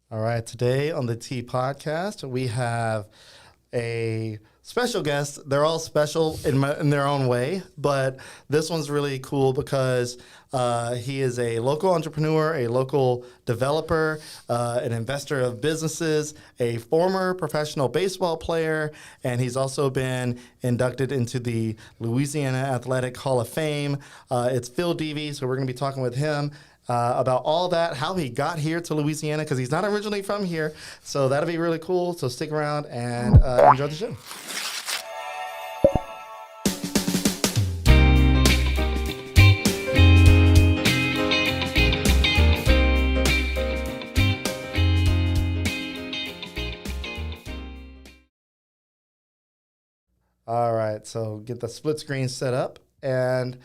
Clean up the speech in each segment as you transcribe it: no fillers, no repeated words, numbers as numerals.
All right, today on the T Podcast, we have a special guest. They're all special in their own way, but this one's really cool because he is a local entrepreneur, a local developer, an investor of businesses, a former professional baseball player, and he's also been inducted into the Louisiana Athletic Hall of Fame. It's Phil Devey, so we're going to be talking with him about all that, how he got here to Louisiana, because he's not originally from here. So that'll be really cool. So stick around and enjoy the show. All right, so get the split screen set up and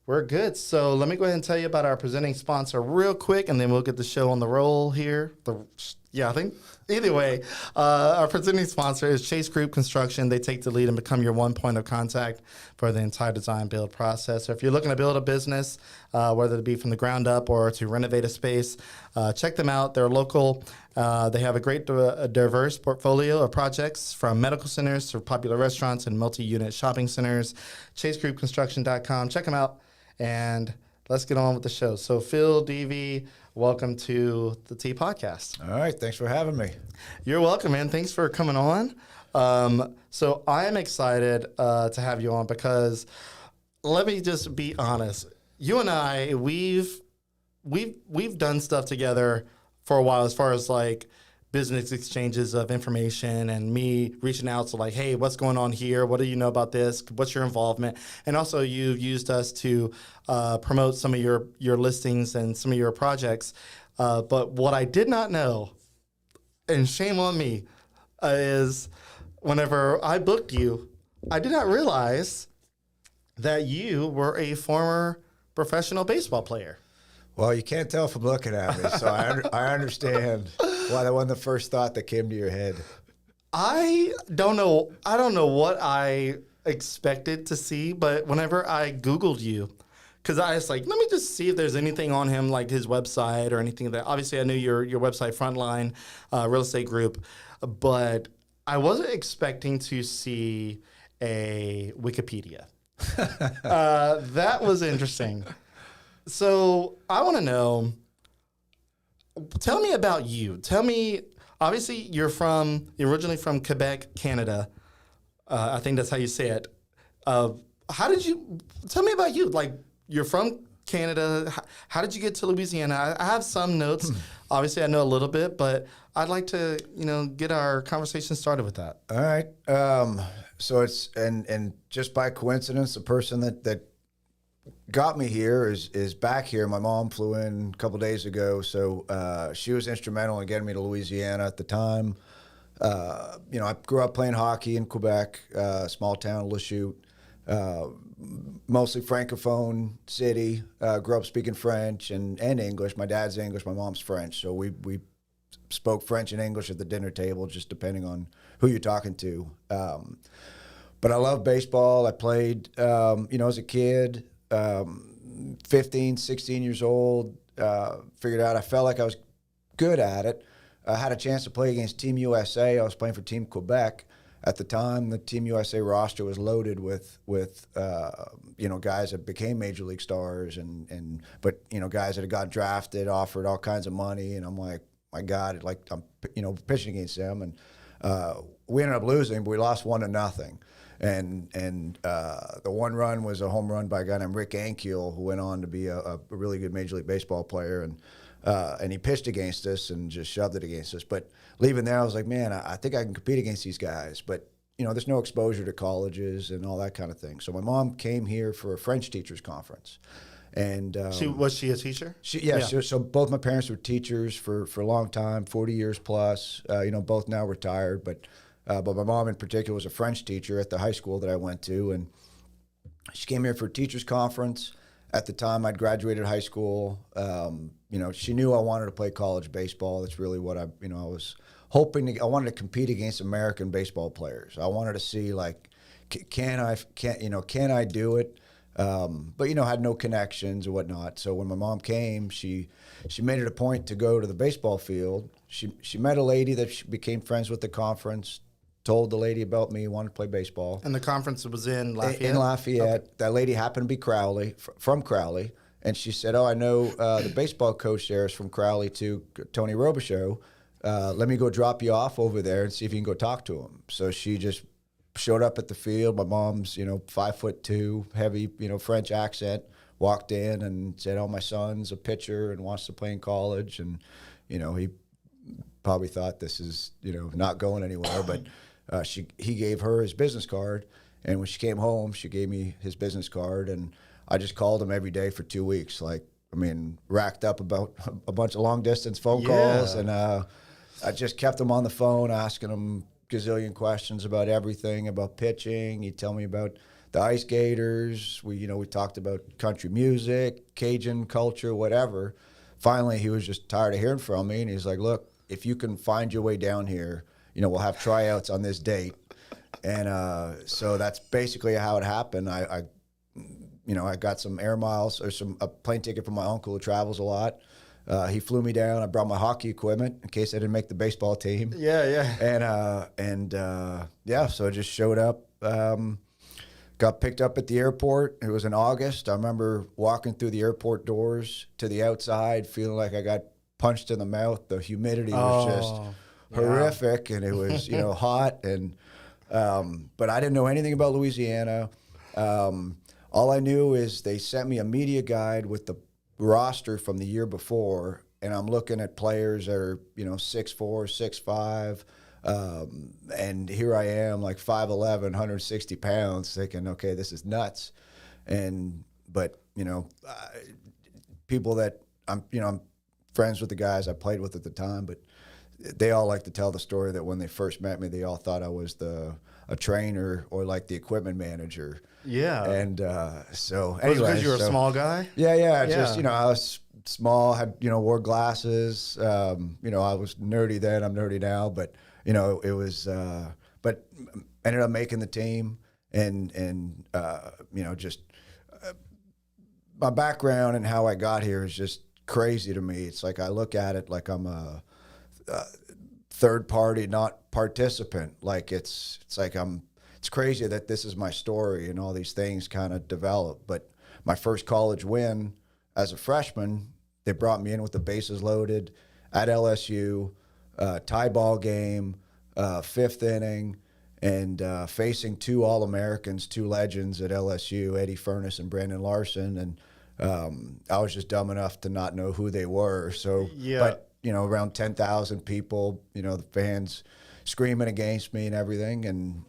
we're good. So let me go ahead and tell you about our presenting sponsor real quick, and then we'll get the show on the roll here. I think either way, our presenting sponsor is Chase Group Construction. They take the lead and become your one point of contact for the entire design build process. So if you're looking to build a business, whether it be from the ground up or to renovate a space, check them out. They're local. They have a great diverse portfolio of projects from medical centers to popular restaurants and multi-unit shopping centers. ChaseGroupConstruction.com. Check them out. And let's get on with the show. So, Phil Devey, welcome to the T Podcast. All right. Thanks for having me. You're welcome, man. Thanks for coming on. So I am excited to have you on because let me just be honest. You and I, we've done stuff together for a while as far as like business exchanges of information and me reaching out to like, hey, what's going on here? What do you know about this? What's your involvement? And also you've used us to promote some of your listings and some of your projects. But what I did not know, and shame on me, is whenever I booked you, I did not realize that you were a former professional baseball player. Well, you can't tell from looking at me, so I understand why that wasn't the first thought that came to your head. I don't know what I expected to see, but whenever I Googled you, because I was like, let me just see if there's anything on him, like his website or anything that. Obviously, I knew your website, Frontline Real Estate Group, but I wasn't expecting to see a Wikipedia. That was interesting. So I want to know, tell me about you. Tell me, obviously you're originally from Quebec, Canada. I think that's how you say it. Tell me about you. Like, you're from Canada. How did you get to Louisiana? I have some notes. Obviously I know a little bit, but I'd like to, get our conversation started with that. All right. So it's, and just by coincidence, the person that got me here is back here. My mom flew in a couple days ago, so she was instrumental in getting me to Louisiana at the time. I grew up playing hockey in Quebec, small town, Lachute, mostly francophone city. Grew up speaking French and English. My dad's English, my mom's French, so we spoke French and English at the dinner table, just depending on who you're talking to. But I love baseball. I played, as a kid. 15, 16 years old, figured out I felt like I was good at it. I had a chance to play against Team USA. I was playing for Team Quebec. At the time, the Team USA roster was loaded with guys that became Major League stars but guys that had got drafted, offered all kinds of money. And I'm like, my God, I'm pitching against them. And we ended up losing, but we lost 1-0. And the one run was a home run by a guy named Rick Ankiel, who went on to be a really good Major League Baseball player. And he pitched against us and just shoved it against us. But leaving there, I was like, man, I think I can compete against these guys. But, there's no exposure to colleges and all that kind of thing. So my mom came here for a French teachers conference. And was she a teacher? So both my parents were teachers for a long time, 40 years plus. Both now retired, but my mom in particular was a French teacher at the high school that I went to, and she came here for a teachers conference. At the time, I'd graduated high school. She knew I wanted to play college baseball. That's really what I was hoping to. I wanted to compete against American baseball players. I wanted to see can I do it? but had no connections or whatnot. So when my mom came, she made it a point to go to the baseball field. She met a lady that she became friends with at the conference. Told the lady about me, wanted to play baseball. And the conference was in Lafayette? In Lafayette. Okay. That lady happened to be Crowley, from Crowley. And she said, I know the baseball coach there is from Crowley too, Tony Robichaux. Let me go drop you off over there and see if you can go talk to him. So she just showed up at the field. My mom's, 5'2", heavy, French accent, walked in and said, my son's a pitcher and wants to play in college. And, he probably thought this is, not going anywhere, but he gave her his business card, and when she came home, she gave me his business card, and I just called him every day for 2 weeks. Racked up about a bunch of long distance phone calls, and I just kept him on the phone, asking him gazillion questions about everything, about pitching. He'd tell me about the Ice Gators. We talked about country music, Cajun culture, whatever. Finally, he was just tired of hearing from me, and he's like, look, if you can find your way down here, we'll have tryouts on this date. And so that's basically how it happened. I got some air miles or a plane ticket from my uncle who travels a lot. He flew me down. I brought my hockey equipment in case I didn't make the baseball team. Yeah. So I just showed up. Got picked up at the airport. It was in August. I remember walking through the airport doors to the outside, feeling like I got punched in the mouth. The humidity was just horrific, and it was hot, and but I didn't know anything about Louisiana. All I knew is they sent me a media guide with the roster from the year before, and I'm looking at players that are 6'4", 6'5", and here I am, like 5'11", 160 pounds, thinking, okay, this is nuts. But people that I'm friends with the guys I played with at the time, but they all like to tell the story that when they first met me, they all thought I was a trainer or like the equipment manager. Yeah. And so anyway. Because you're a small guy? Yeah. Just, I was small, had, wore glasses. I was nerdy then, I'm nerdy now, but, it was, but ended up making the team and just my background and how I got here is just crazy to me. It's like I look at it like I'm a third party, not participant. Like it's crazy that this is my story and all these things kind of develop. But my first college win as a freshman, they brought me in with the bases loaded at LSU, tie ball game, fifth inning, and facing two All-Americans, two legends at LSU, Eddie Furness and Brandon Larson. And I was just dumb enough to not know who they were. So, but around 10,000 people, the fans screaming against me and everything, and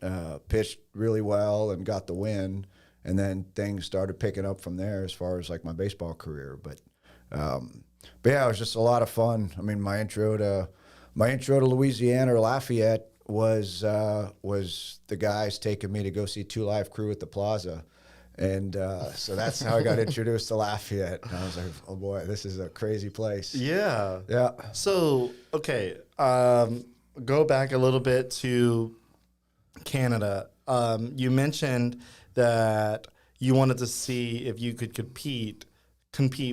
pitched really well and got the win. And then things started picking up from there as far as like my baseball career. But yeah, it was just a lot of fun. I mean, my intro to Louisiana or Lafayette was the guys taking me to go see Two Live Crew at the Plaza. And so that's how I got introduced to Lafayette. And I was like, oh boy, this is a crazy place. Yeah. Yeah. So, okay, go back a little bit to Canada. You mentioned that you wanted to see if you could compete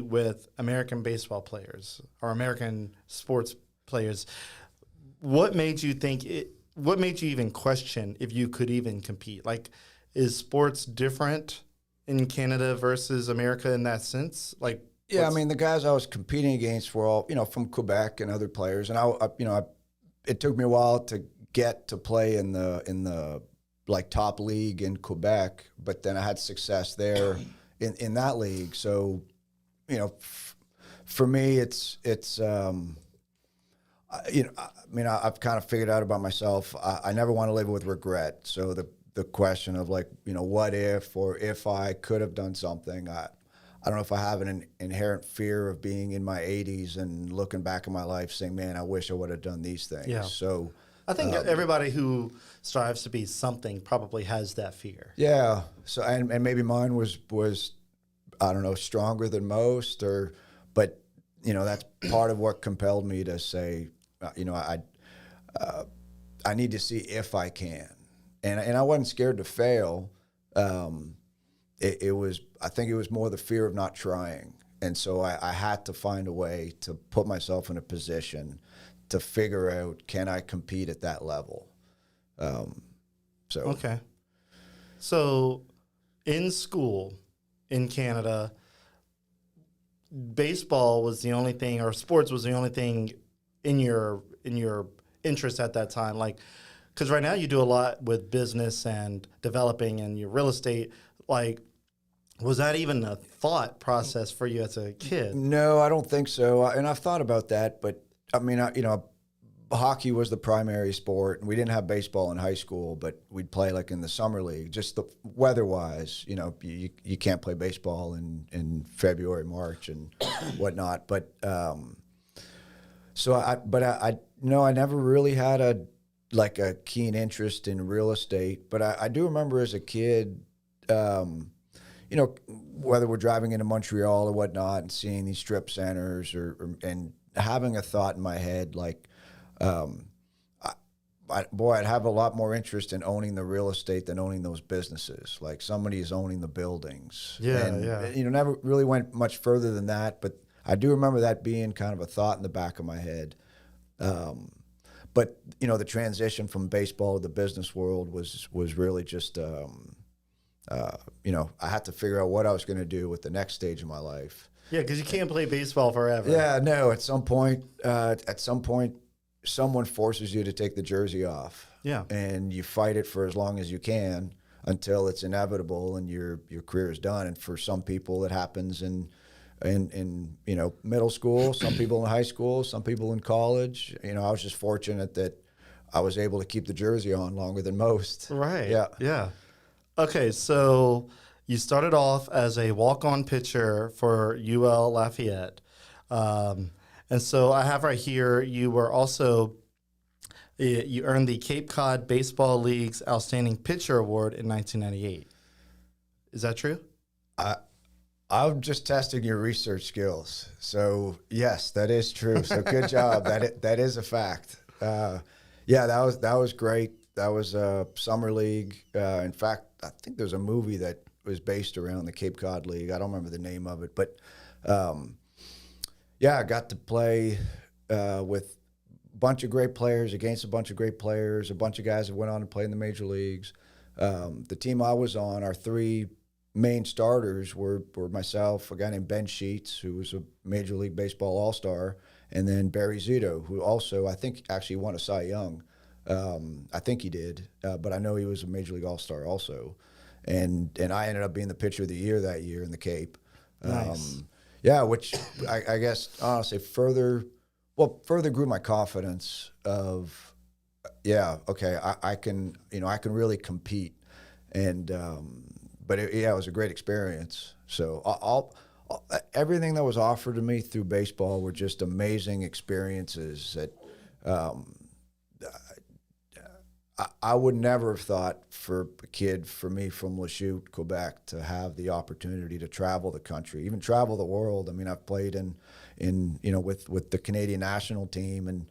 with American baseball players or American sports players. What made you even question if you could even compete? Like, is sports different in Canada versus America in that sense? Like, yeah, I mean, the guys I was competing against were all, from Quebec and other players. And it took me a while to get to play in the like top league in Quebec, but then I had success there in that league. So, for me, it's I've kind of figured out about myself. I never want to live with regret. So the question of like, what if, or if I could have done something, I don't know if I have an inherent fear of being in my 80s and looking back at my life saying, man, I wish I would have done these things. Yeah. So I think everybody who strives to be something probably has that fear. Yeah. So, and maybe mine was, I don't know, stronger than most, but that's part of what compelled me to say, I need to see if I can. And I wasn't scared to fail, it was, I think it was more the fear of not trying. And so I had to find a way to put myself in a position to figure out, can I compete at that level? Okay. So in school in Canada, baseball was the only thing, or sports was the only thing in your interest at that time. Like, because right now you do a lot with business and developing and your real estate. Like, was that even a thought process for you as a kid? No, I don't think so. And I've thought about that, but I mean, hockey was the primary sport, and we didn't have baseball in high school, but we'd play like in the summer league. Just the weather-wise, you can't play baseball in February, March, and whatnot. But I never really had a keen interest in real estate. But I do remember as a kid, whether we're driving into Montreal or whatnot and seeing these strip centers and having a thought in my head like, I'd have a lot more interest in owning the real estate than owning those businesses. Like somebody is owning the buildings. Never really went much further than that, but I do remember that being kind of a thought in the back of my head. But the transition from baseball to the business world was really just, I had to figure out what I was going to do with the next stage of my life. Yeah, because you can't play baseball forever. Yeah, no. At some point, someone forces you to take the jersey off. Yeah. And you fight it for as long as you can until it's inevitable and your career is done. And for some people, it happens in middle school, some people in high school, some people in college. I was just fortunate that I was able to keep the jersey on longer than most. Right. Yeah. Yeah. Okay, so you started off as a walk-on pitcher for UL Lafayette. And so I have right here, you were also, you earned the Cape Cod Baseball League's Outstanding Pitcher Award in 1998. Is that true? I'm just testing your research skills. So yes, that is true. So good job. That is a fact. That was great. That was a summer league. In fact, I think there's a movie that was based around the Cape Cod League. I don't remember the name of it, but I got to play with a bunch of great players, against a bunch of great players, a bunch of guys that went on to play in the major leagues. The team I was on, our three main starters were myself, a guy named Ben Sheets, who was a Major League Baseball All-Star, and then Barry Zito, who also, I think, actually won a Cy Young. I think he did, but I know he was a Major League All-Star also. And I ended up being the pitcher of the year that year in the Cape. Nice. Which I guess honestly further grew my confidence of, I can really compete, and it was a great experience. So everything that was offered to me through baseball were just amazing experiences that I would never have thought for a kid, for me from Lachute, Quebec, to have the opportunity to travel the country, even travel the world. I mean, I've played with the Canadian national team, and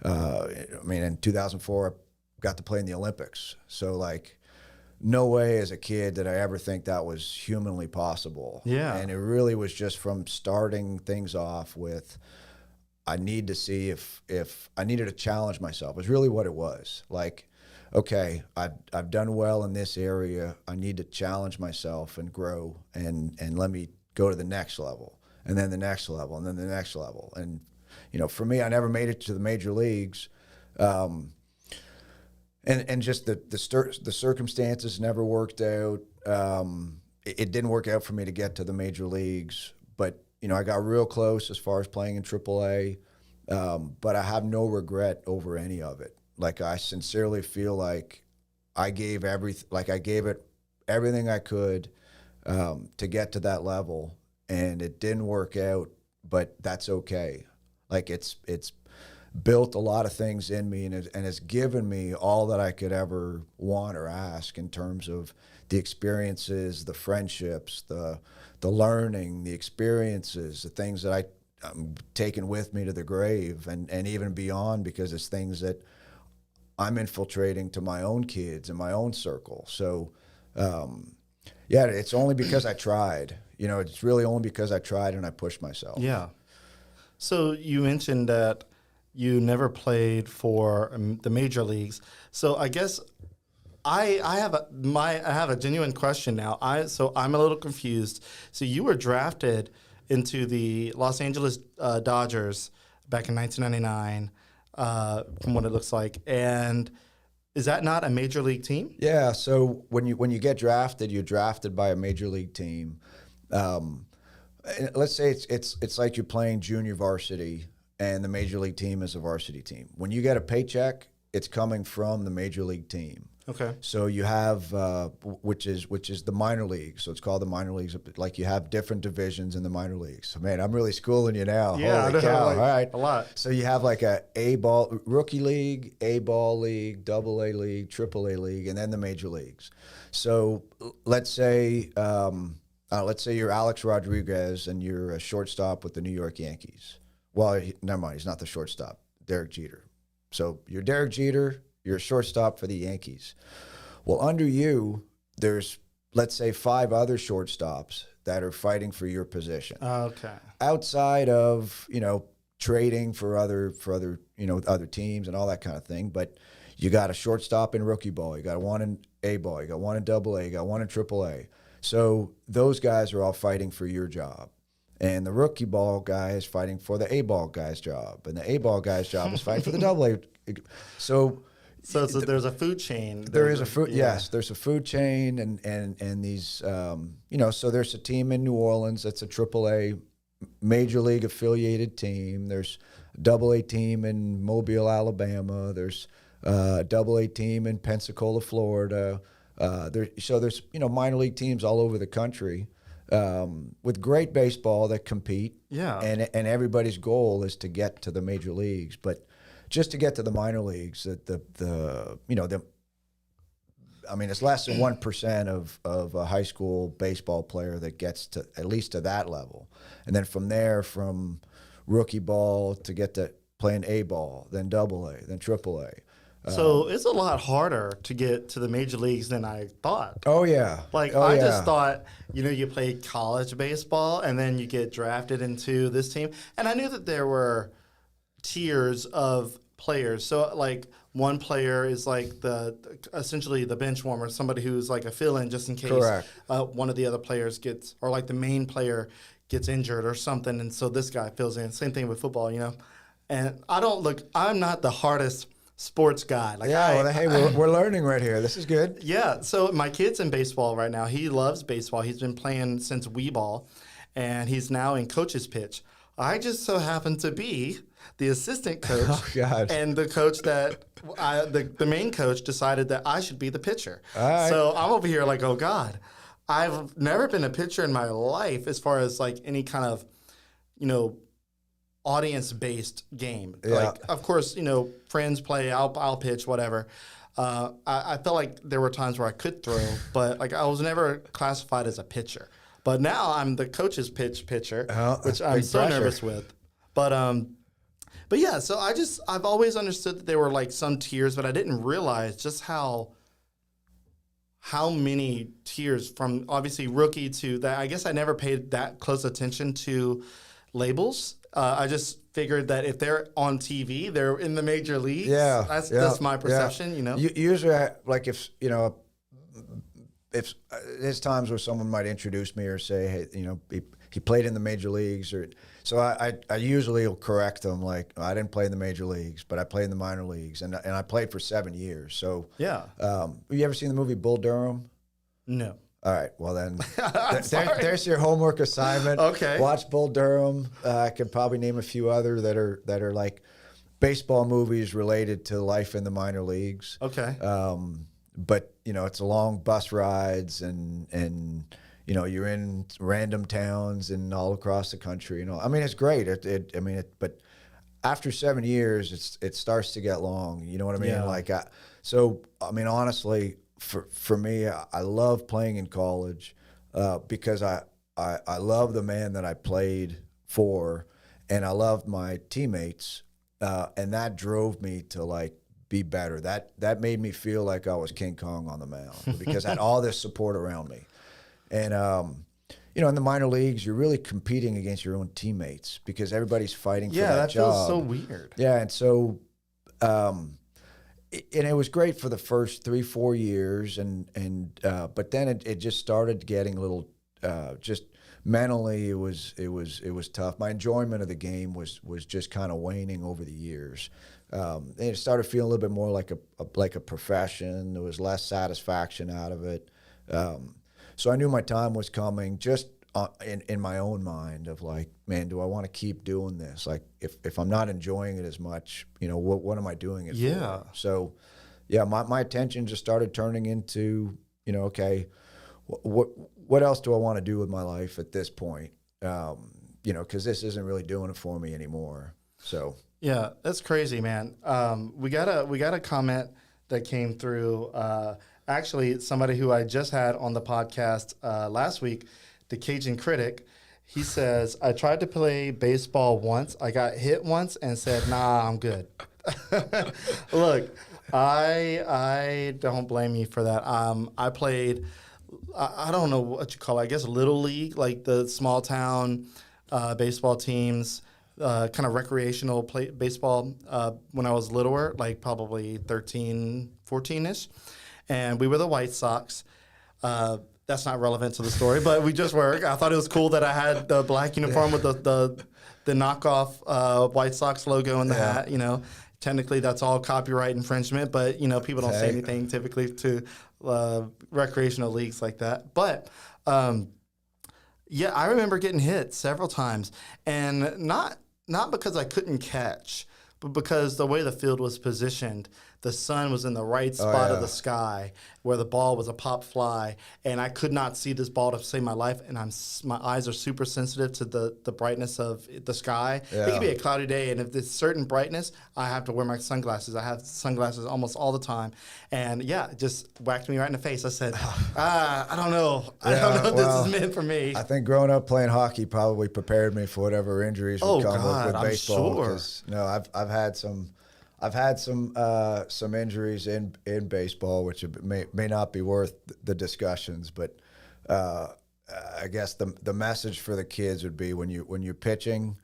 in 2004, I got to play in the Olympics. So no way as a kid did I ever think that was humanly possible. Yeah. And it really was just from starting things off with, I need to see if I needed to challenge myself. It was really what it was. Okay, I've done well in this area. I need to challenge myself and grow and let me go to the next level, and then the next level, and then the next level. And, for me, I never made it to the major leagues. And just the circumstances never worked out. It didn't work out for me to get to the major leagues, but, I got real close as far as playing in AAA. But I have no regret over any of it. I sincerely feel like I gave it everything I could to get to that level, and it didn't work out, but that's okay. It's built a lot of things in me, and it's given me all that I could ever want or ask in terms of the experiences, the friendships, the learning, the experiences, the things that I'm taking with me to the grave and even beyond, because it's things that I'm infiltrating to my own kids and my own circle. So, Yeah, it's only because I tried. You know, it's really only because I tried and I pushed myself. Yeah. So you mentioned that you never played for the major leagues. So I guess I have a genuine question now. I'm a little confused. So you were drafted into the Los Angeles Dodgers back in 1999, from what it looks like, and is that not a major league team? Yeah. So when you get drafted, you're drafted by a major league team. Let's say it's like you're playing junior varsity, and the major league team is a varsity team. When you get a paycheck, it's coming from the major league team. Okay. So you have which is the minor league. So it's called the minor leagues. Like you have different divisions in the minor leagues. So man, I'm really schooling you now. Yeah, Holy cow! All right, a lot. So you have like a ball rookie league, A ball league, double A league, triple A league, and then the major leagues. So let's say you're Alex Rodriguez and you're a shortstop with the New York Yankees. Well, never mind. He's not the shortstop. Derek Jeter. So you're Derek Jeter. You're a shortstop for the Yankees. Well, under you, there's, let's say, 5 other shortstops that are fighting for your position. Okay. Outside of, trading for other other teams and all that kind of thing. But you got a shortstop in rookie ball. You got one in A ball. You got one in double A. You got one in triple A. So those guys are all fighting for your job. And the rookie ball guy is fighting for the A ball guy's job. And the A ball guy's job is fighting for the double A. So there's a food chain. There's a food chain, and these, so there's a team in New Orleans that's a AAA major league affiliated team. There's a double A team in Mobile, Alabama. There's a double A team in Pensacola, Florida. There's minor league teams all over the country with great baseball that compete. Yeah, and everybody's goal is to get to the major leagues, but just to get to the minor leagues, it's less than 1% of a high school baseball player that gets to at least to that level, and then from there, from rookie ball to get to playing A ball, then double A, then triple A. So it's a lot harder to get to the major leagues than I thought. Oh yeah, I just thought you play college baseball and then you get drafted into this team, and I knew that there were tiers of players. So like one player is like essentially the bench warmer, somebody who's like a fill-in just in case one of the other players gets, or like the main player gets injured or something, and so this guy fills in. Same thing with football, And I'm not the hardest sports guy. We're learning right here. This is good. Yeah. So my kid's in baseball right now. He loves baseball. He's been playing since wee ball, and he's now in coach's pitch. I just so happen to be the assistant coach, and the coach that the main coach decided that I should be the pitcher. Right. So I'm over here like, oh God, I've never been a pitcher in my life as far as like any kind of, audience-based game. Yeah. Like, of course, friends play, I'll pitch, whatever. I felt like there were times where I could throw, but like I was never classified as a pitcher. But now I'm the coach's pitcher, which I'm so nervous with. But yeah, so I've always understood that there were like some tiers, but I didn't realize just how many tiers from obviously rookie to that. I guess I never paid that close attention to labels. I just figured that if they're on TV, they're in the major leagues. Yeah, that's my perception. Usually, if there's times where someone might introduce me or say, hey, he played in the major leagues, so I usually will correct them like, I didn't play in the major leagues, but I played in the minor leagues, and I played for 7 years. So yeah, have you ever seen the movie Bull Durham? No. All right, well then, there's your homework assignment. Okay, watch Bull Durham. I could probably name a few other that are like baseball movies related to life in the minor leagues. Okay. But it's a long bus rides and you're in random towns and all across the country. It's great. But after 7 years, it starts to get long. You know what I mean? Yeah. Honestly, for me, I love playing in college because I love the man that I played for, and I loved my teammates, and that drove me to like be better. That made me feel like I was King Kong on the mound because I had all this support around me. And in the minor leagues, you're really competing against your own teammates because everybody's fighting for that job. Feels so weird. Yeah, and so, and it was great for the first 3-4 years, but then it just started getting a little, just mentally it was tough. My enjoyment of the game was just kind of waning over the years. And it started feeling a little bit more like a profession. There was less satisfaction out of it. So I knew my time was coming, just in my own mind of like, man, do I want to keep doing this? Like, if I'm not enjoying it as much, what am I doing it for? So, yeah, my attention just started turning into, okay, what else do I want to do with my life at this point? Because this isn't really doing it for me anymore. So. Yeah, that's crazy, man. We got a comment that came through. Actually, somebody who I just had on the podcast last week, the Cajun Critic. He says, "I tried to play baseball once. I got hit once and said, nah, I'm good." Look, I don't blame you for that. I played. I don't know what you call it. I guess little league, like the small town baseball teams. Kind of recreational baseball when I was littler, like probably 13, 14-ish. And we were the White Sox. That's not relevant to the story, but we just were. I thought it was cool that I had the black uniform with the knockoff White Sox logo in the hat, Technically, that's all copyright infringement, but, people don't say anything typically to recreational leagues like that. But yeah, I remember getting hit several times, and not because I couldn't catch, but because the way the field was positioned, the sun was in the right spot of the sky where the ball was a pop fly, and I could not see this ball to save my life, and my eyes are super sensitive to the brightness of the sky. Yeah. It could be a cloudy day, and if there's certain brightness, I have to wear my sunglasses. I have sunglasses almost all the time, and yeah, it just whacked me right in the face. I said, I don't know. I don't know if this is meant for me. I think growing up playing hockey probably prepared me for whatever injuries would come with baseball. I'm sure. I've had some injuries in baseball, which may not be worth the discussions, but I guess the message for the kids would be when you're pitching,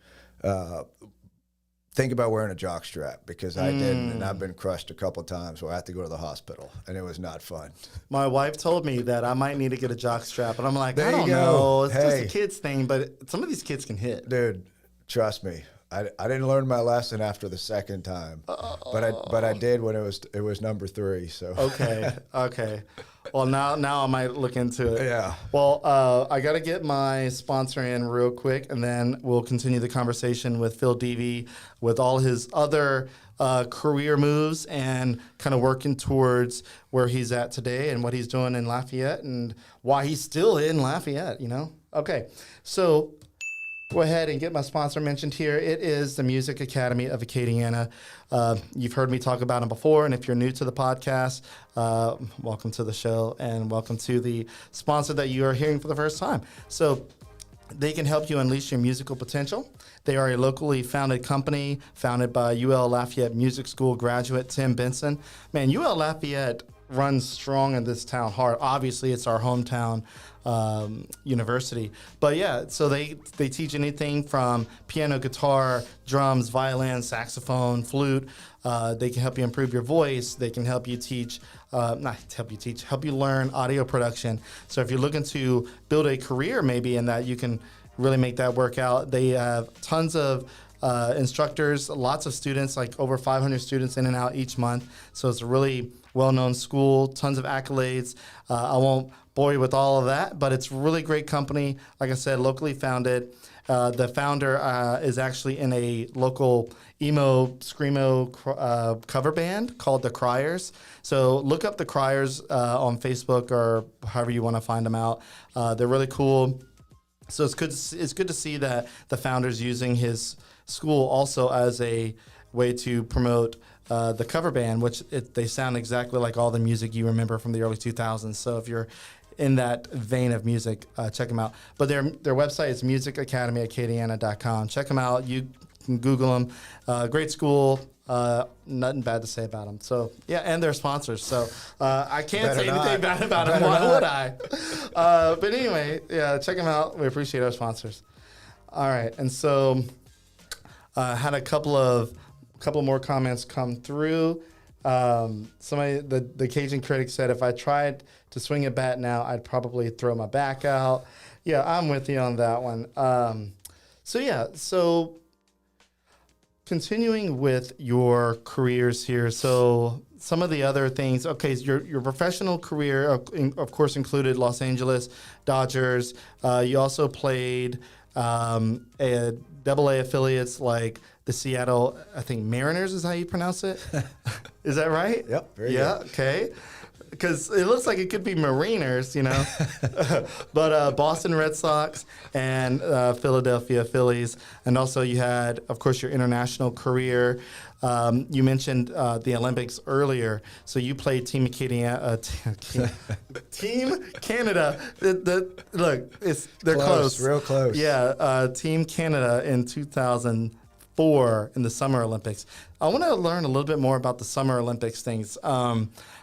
think about wearing a jock strap, because I didn't, and I've been crushed a couple of times where I had to go to the hospital, and it was not fun. My wife told me that I might need to get a jock strap, and I'm like, I don't know, it's just a kid's thing, but some of these kids can hit. Dude, trust me. I didn't learn my lesson after the second time, but I did when it was number 3. So okay. Well, now I might look into it. Yeah. Well, I got to get my sponsor in real quick, and then we'll continue the conversation with Phil Devey with all his other career moves and kind of working towards where he's at today and what he's doing in Lafayette and why he's still in Lafayette. Okay, so. Go ahead and get my sponsor mentioned here. It is the Music Academy of Acadiana. You've heard me talk about them before, and if you're new to the podcast, welcome to the show and welcome to the sponsor that you are hearing for the first time. So they can help you unleash your musical potential. They are a locally founded company founded by UL Lafayette Music School graduate Tim Benson. Man, UL Lafayette runs strong in this town hard. Obviously, it's our hometown university. But yeah, so they teach anything from piano, guitar, drums, violin, saxophone, flute. They can help you improve your voice. They can help you help you learn audio production. So if you're looking to build a career maybe in that, you can really make that work out. They have tons of instructors, lots of students, like over 500 students in and out each month. So it's a really well-known school, tons of accolades. I won't bore you with all of that, but it's a really great company. Like I said, locally founded. The founder is actually in a local emo, screamo cover band called The Criers. So look up The Criers on Facebook or however you want to find them out. They're really cool. So it's good to see that the founder's using his school also as a way to promote the cover band, which they sound exactly like all the music you remember from the early 2000s. So if you're in that vein of music, check them out. But their website is musicacademyacadiana.com. Check them out. You can Google them. Great school. Nothing bad to say about them. So yeah, and they're sponsors. So I can't say Better anything not. bad about them. Better Why not. would I? But anyway, yeah, check them out. We appreciate our sponsors. All right, and so had a couple more comments come through. Somebody, the Cajun critic said, if I tried to swing a bat now, I'd probably throw my back out. Yeah, I'm with you on that one. So continuing with your careers here, so some of the other things, okay, so your professional career, of course, included Los Angeles Dodgers. You also played a AA affiliates like the Seattle, I think Mariners is how you pronounce it. Is that right? Yep. Very Yeah. good. Okay. Because it looks like it could be Mariners, you know, but Boston Red Sox and Philadelphia Phillies, and also you had, of course, your international career. You mentioned the Olympics earlier, so you played Team Acadiana, Team Canada. Look, they're close, real close. Yeah, Team Canada in 2004 in the Summer Olympics. I want to learn a little bit more about the Summer Olympics things.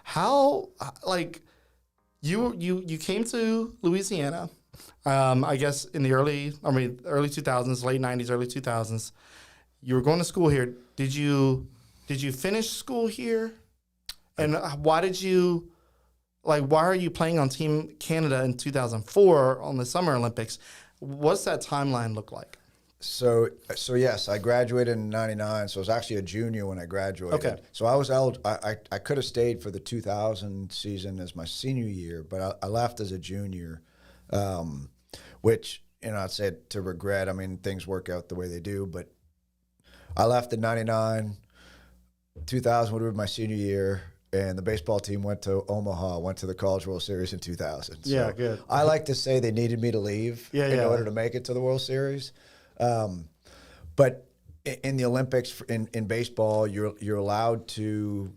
How, like, you came to Louisiana, I guess in the early 2000s, late 90s, early 2000s. You were going to school here. Did you finish school here? And why are you playing on Team Canada in 2004 on the Summer Olympics? What's that timeline look like? So yes, I graduated in '99. So I was actually a junior when I graduated. Okay. So I was I could have stayed for the 2000 season as my senior year, but I left as a junior, which I'd say to regret. I mean, things work out the way they do, but I left in '99. 2000 would have been my senior year, and the baseball team went to Omaha, went to the College World Series in 2000. So Yeah, good. I like to say they needed me to leave in order to make it to the World Series. But in the Olympics, in baseball, you're allowed to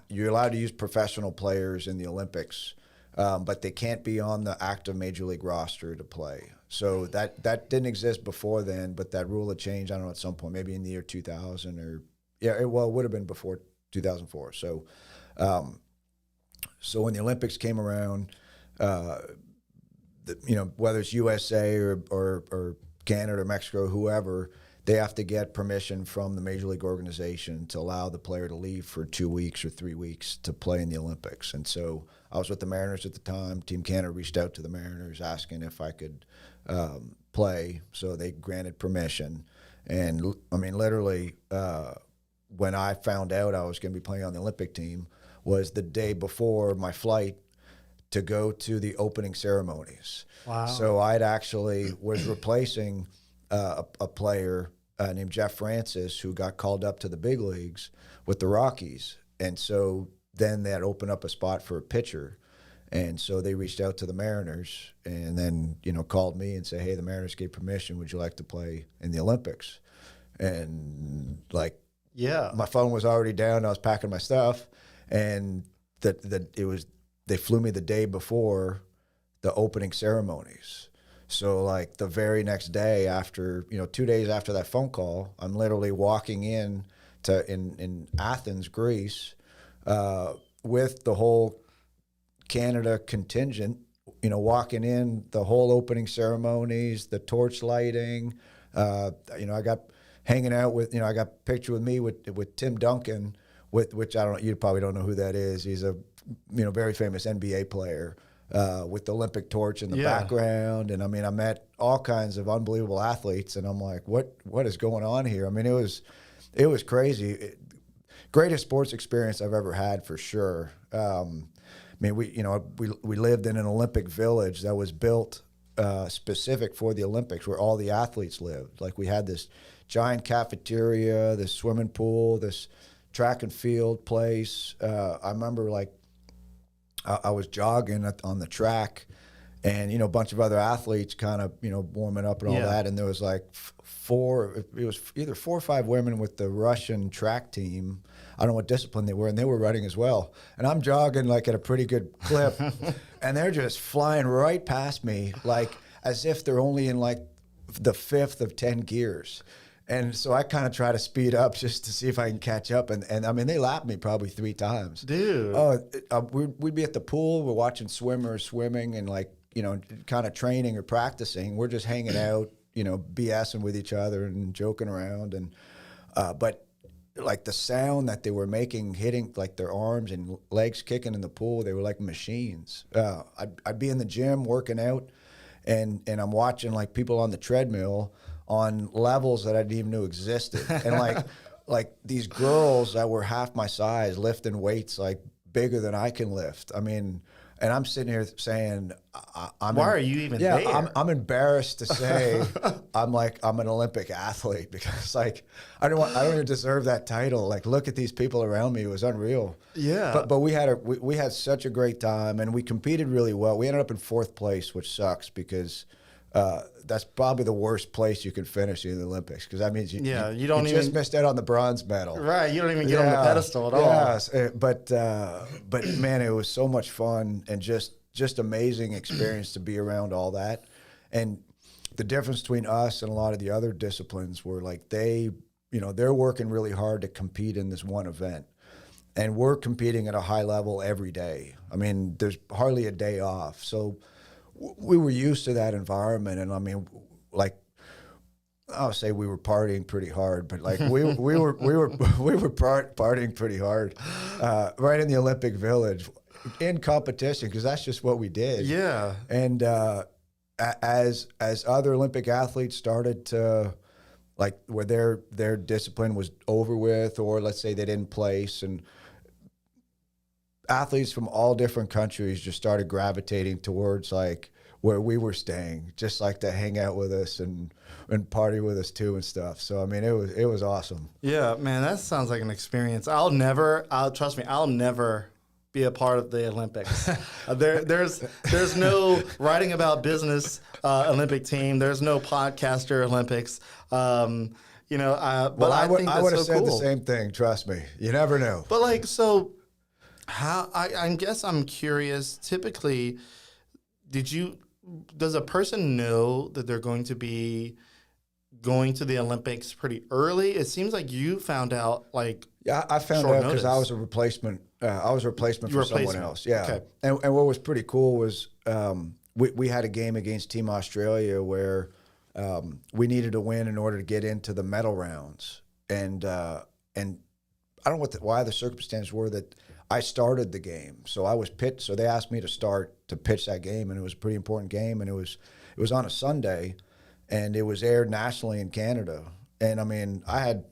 use professional players in the Olympics, but they can't be on the active major league roster to play. So that didn't exist before then, but that rule had changed. I don't know, at some point, maybe in the year 2000 or it would have been before 2004. So, so when the Olympics came around, whether it's USA or Canada or Mexico, whoever, they have to get permission from the Major League organization to allow the player to leave for 2 weeks or 3 weeks to play in the Olympics. And so I was with the Mariners at the time. Team Canada reached out to the Mariners asking if I could play, so they granted permission. And I mean, literally, when I found out I was going to be playing on the Olympic team was the day before my flight to go to the opening ceremonies. Wow. So I'd actually was replacing a player named Jeff Francis, who got called up to the big leagues with the Rockies. And so then that opened up a spot for a pitcher. And so they reached out to the Mariners and then, called me and said, hey, the Mariners gave permission. Would you like to play in the Olympics? And my phone was already down. I was packing my stuff. And they flew me the day before the opening ceremonies. So the very next day after, 2 days after that phone call, I'm literally walking in Athens, Greece, with the whole Canada contingent, walking in, the whole opening ceremonies, the torch lighting. I got hanging out with, I got a picture with me with Tim Duncan, which you probably don't know who that is. He's a very famous NBA player with the Olympic torch in the background. And I mean, I met all kinds of unbelievable athletes, and I'm like, what is going on here? I mean, it was crazy. Greatest sports experience I've ever had, for sure. I mean, we lived in an Olympic village that was built specific for the Olympics, where all the athletes lived. We had this giant cafeteria, this swimming pool, this track and field place. I remember I was jogging on the track, and a bunch of other athletes kind of warming up and all that, and there was it was either 4 or 5 women with the Russian track team. I don't know what discipline they were, and they were running as well. And I'm jogging at a pretty good clip, and they're just flying right past me, as if they're only in the 5th of 10 gears. And so I kind of try to speed up just to see if I can catch up. And I mean, they lapped me probably 3 times. Dude. Oh, we'd be at the pool. We're watching swimmers swimming and like, you know, kind of training or practicing. We're just hanging out, you know, BSing with each other and joking around. And but like the sound that they were making, hitting like their arms and legs kicking in the pool, they were like machines. I'd be in the gym working out, and I'm watching like people on the treadmill on levels that I didn't even know existed, and like these girls that were half my size lifting weights like bigger than I can lift. I mean, and I'm sitting here saying, why are you even there? I'm embarrassed to say I'm an Olympic athlete, because like I don't even deserve that title. Like, look at these people around me. It was unreal. Yeah. But we had such a great time, and we competed really well. We ended up in 4th place, which sucks because that's probably the worst place you can finish in the Olympics, because that means you just missed out on the bronze medal. Right, you don't even get on the pedestal at all. Yes, but man, it was so much fun and just amazing experience to be around all that. And the difference between us and a lot of the other disciplines were like they're working really hard to compete in this one event. And we're competing at a high level every day. I mean, there's hardly a day off. So we were used to that environment, and I mean, like, I'll say we were partying pretty hard, but like we were partying pretty hard, right in the Olympic Village, in competition, because that's just what we did. Yeah. And as other Olympic athletes started to, like, where their discipline was over with, or let's say they didn't place, and athletes from all different countries just started gravitating towards like where we were staying, just like to hang out with us and party with us too and stuff. So I mean, it was awesome. Yeah, man, that sounds like an experience. I'll never be a part of the Olympics. There's no writing about business Olympic team. There's no podcaster Olympics. You know, but I think that's I would have so said cool. the same thing. Trust me, you never know. But like, so how? I guess I'm curious. Typically, does a person know that they're going to be going to the Olympics pretty early? It seems like you found out like. Yeah, I found out because I was a replacement. I was a replacement for someone else. Yeah, okay. And what was pretty cool was we had a game against Team Australia where we needed to win in order to get into the medal rounds. And I don't know why the circumstances were that I started the game. So I was pitched. So they asked me to pitch that game, and it was a pretty important game. And it was on a Sunday, and it was aired nationally in Canada. And I mean, I had a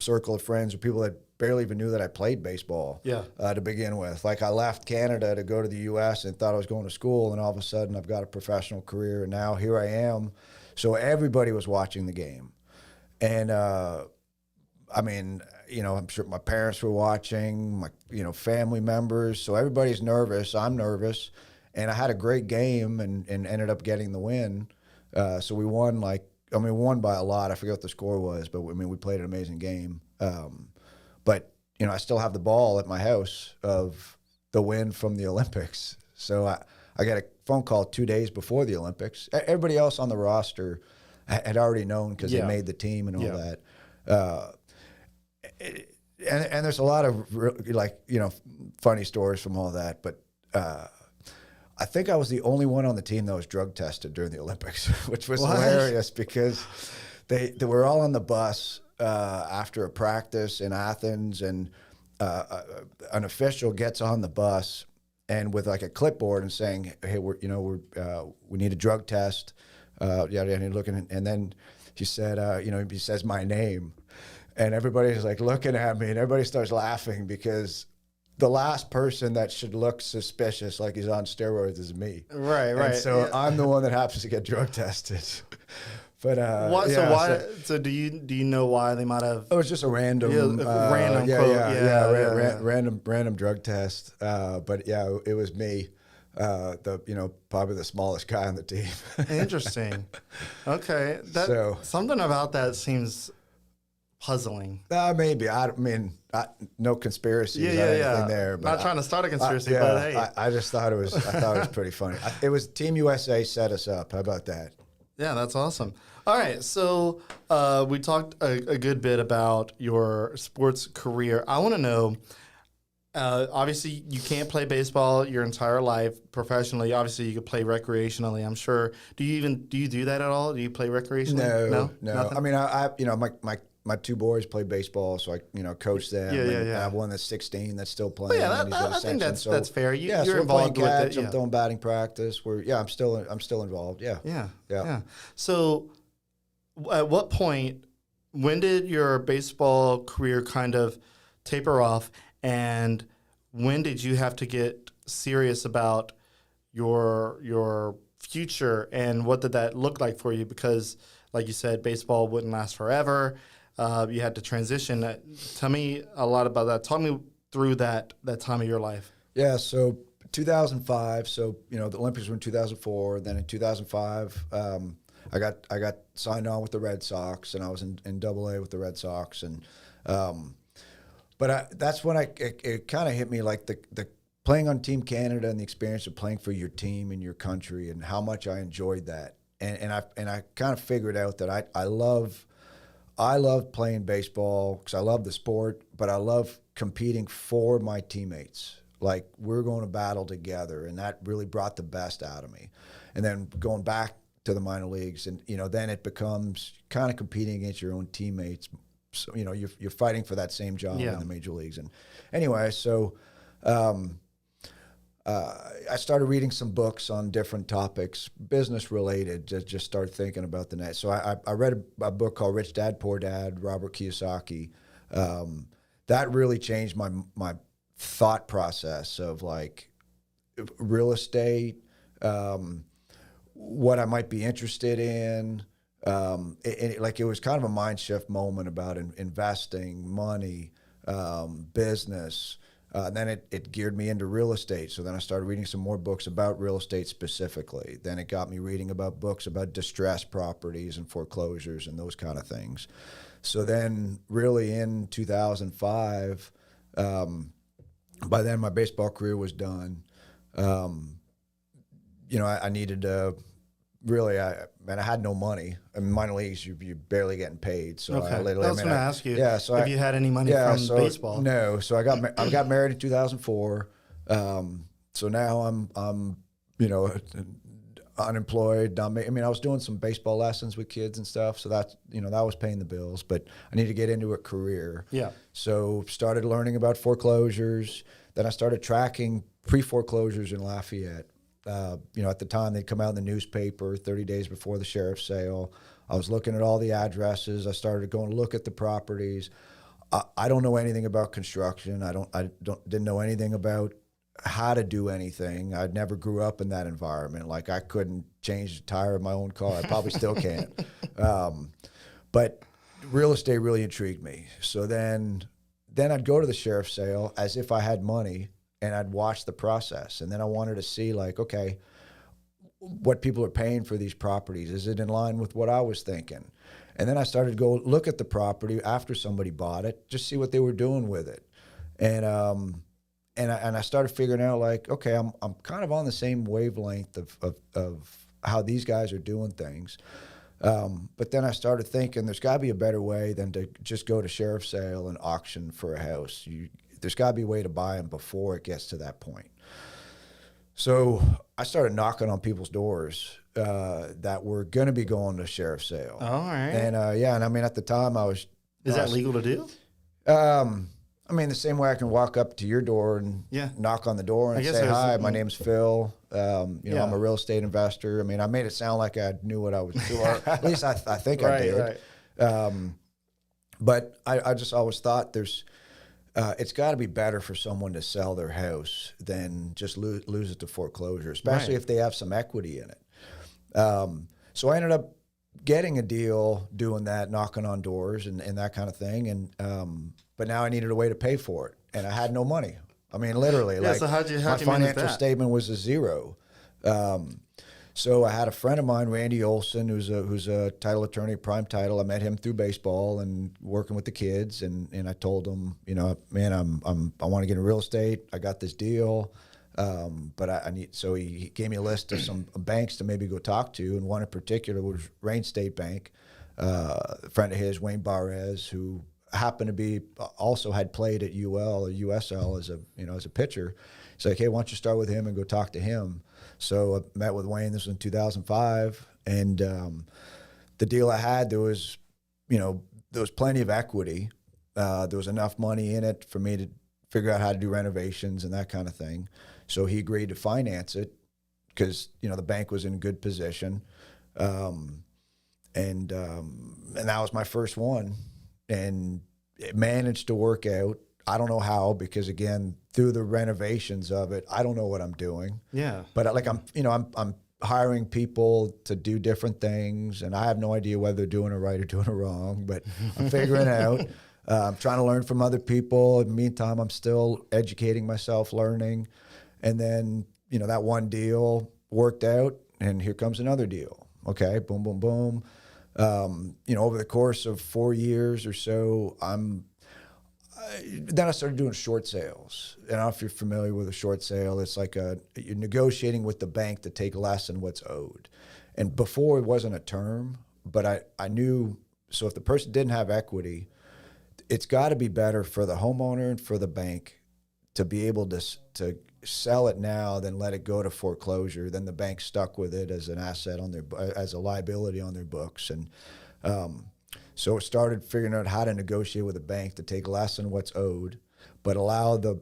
circle of friends or people that barely even knew that I played baseball. Yeah. To begin with. Like, I left Canada to go to the U.S. and thought I was going to school, and all of a sudden I've got a professional career, and now here I am. So everybody was watching the game. And I mean, you know, I'm sure my parents were watching, my, you know, family members. So everybody's nervous. I'm nervous. And I had a great game and ended up getting the win. So we won we won by a lot. I forget what the score was, but I mean, we played an amazing game. But, you know, I still have the ball at my house of the win from the Olympics. So I got a phone call 2 days before the Olympics. Everybody else on the roster had already known because they made the team and all that. And there's a lot of funny stories from all that, but I think I was the only one on the team that was drug tested during the Olympics, which was hilarious because they were all on the bus after a practice in Athens, and an official gets on the bus and with like a clipboard and saying, "Hey, we need a drug test." Looking, and then he said, he says my name. And everybody's like looking at me, and everybody starts laughing because the last person that should look suspicious, like he's on steroids, is me. Right. And so I'm the one that happens to get drug tested. But so do you know why they might have? It was just a random random drug test. But yeah, it was me. Probably the smallest guy on the team. Interesting. Okay, something about that seems puzzling. Maybe. I mean, no conspiracies or anything there. But not trying to start a conspiracy, but hey. I just thought it was pretty funny. It was Team USA set us up. How about that? Yeah, that's awesome. All right, so we talked a good bit about your sports career. I want to know. Obviously, you can't play baseball your entire life professionally. Obviously, you could play recreationally. I'm sure. Do you do that at all? Do you play recreationally? No. Nothing? I mean, my two boys play baseball, so I coach them. Yeah. And I have one that's 16 that's still playing. Well, and he's at I think Ascension. that's fair. So You're we're involved playing with catch. it. I'm throwing batting practice. I'm still involved. Yeah. Yeah. So, at what point, when did your baseball career kind of taper off, and when did you have to get serious about your future, and what did that look like for you? Because, like you said, baseball wouldn't last forever. You had to transition. Tell me a lot about that. Talk me through that time of your life. Yeah. So 2005. So the Olympics were in 2004. Then in 2005, I got signed on with the Red Sox, and I was in Double-A with the Red Sox, and that's when it kind of hit me, like the playing on Team Canada and the experience of playing for your team and your country, and how much I enjoyed that, and I kind of figured out that I love playing baseball because I love the sport, but I love competing for my teammates. Like, we're going to battle together, and that really brought the best out of me. And then going back to the minor leagues, and then it becomes kind of competing against your own teammates. So you're fighting for that same job in the major leagues. And anyway, so I started reading some books on different topics, business related. Just started thinking about the next. So I read a book called Rich Dad Poor Dad, Robert Kiyosaki. That really changed my thought process of, like, real estate, what I might be interested in. It was kind of a mind shift moment about investing, money, business. And then it geared me into real estate. So then I started reading some more books about real estate specifically. Then it got me reading about books about distressed properties and foreclosures and those kind of things. So then really in 2005, by then my baseball career was done. I needed to really, I had no money. In minor leagues, you're barely getting paid. So Okay. I literally, I was going to ask you if you had any money from baseball. No. So I got married in 2004. So now I'm unemployed. I was doing some baseball lessons with kids and stuff. So that was paying the bills, but I need to get into a career. Yeah. So started learning about foreclosures. Then I started tracking pre-foreclosures in Lafayette. At the time they'd come out in the newspaper 30 days before the sheriff's sale. I was looking at all the addresses. I started going to look at the properties. I don't know anything about construction. I didn't know anything about how to do anything. I never grew up in that environment. Like, I couldn't change the tire of my own car. I probably still can't. But real estate really intrigued me. So then I'd go to the sheriff's sale as if I had money, and I'd watch the process. And then I wanted to see, like, okay, what people are paying for these properties. Is it in line with what I was thinking? And then I started to go look at the property after somebody bought it, just see what they were doing with it. And I started figuring out, like, okay, I'm kind of on the same wavelength of how these guys are doing things. But then I started thinking there's got to be a better way than to just go to sheriff's sale and auction for a house. There's got to be a way to buy them before it gets to that point. So I started knocking on people's doors that were going to be going to sheriff's sale. All right. And at the time I was. Is that legal to do? The same way I can walk up to your door and knock on the door and say, hi, my name's Phil. I'm a real estate investor. I made it sound like I knew what I was doing. Or at least I think I did. Right. But I just always thought it's got to be better for someone to sell their house than just lose it to foreclosure, especially if they have some equity in it. So I ended up getting a deal doing that, knocking on doors and that kind of thing. And but now I needed a way to pay for it, and I had no money. Literally, so how'd you my financial statement was a zero. So I had a friend of mine, Randy Olson, who's a title attorney, prime title. I met him through baseball and working with the kids, and I told him, man, I want to get into real estate. I got this deal. But I need, so he gave me a list of some banks to maybe go talk to, and one in particular was Rain State Bank. A friend of his, Wayne Barres, who happened to be also had played at UL or USL as a pitcher. He's like, hey, why don't you start with him and go talk to him? So I met with Wayne. This was in 2005, and the deal I had, there was plenty of equity. There was enough money in it for me to figure out how to do renovations and that kind of thing. So he agreed to finance it because the bank was in good position, and that was my first one, and it managed to work out. I don't know how, because again, through the renovations of it, I don't know what I'm doing. Yeah. But I'm hiring people to do different things, and I have no idea whether they're doing it right or doing it wrong, but I'm figuring it out. I'm trying to learn from other people. In the meantime, I'm still educating myself, learning. And then, that one deal worked out, and here comes another deal. Okay, boom, boom, boom. Over the course of 4 years or so, then I started doing short sales. And I don't know if you're familiar with a short sale. It's like you're negotiating with the bank to take less than what's owed. And before, it wasn't a term, but I knew, so if the person didn't have equity, it's got to be better for the homeowner and for the bank to be able to sell it now than let it go to foreclosure. Then the bank stuck with it as an asset as a liability on their books. And so it started figuring out how to negotiate with a bank to take less than what's owed, but allow the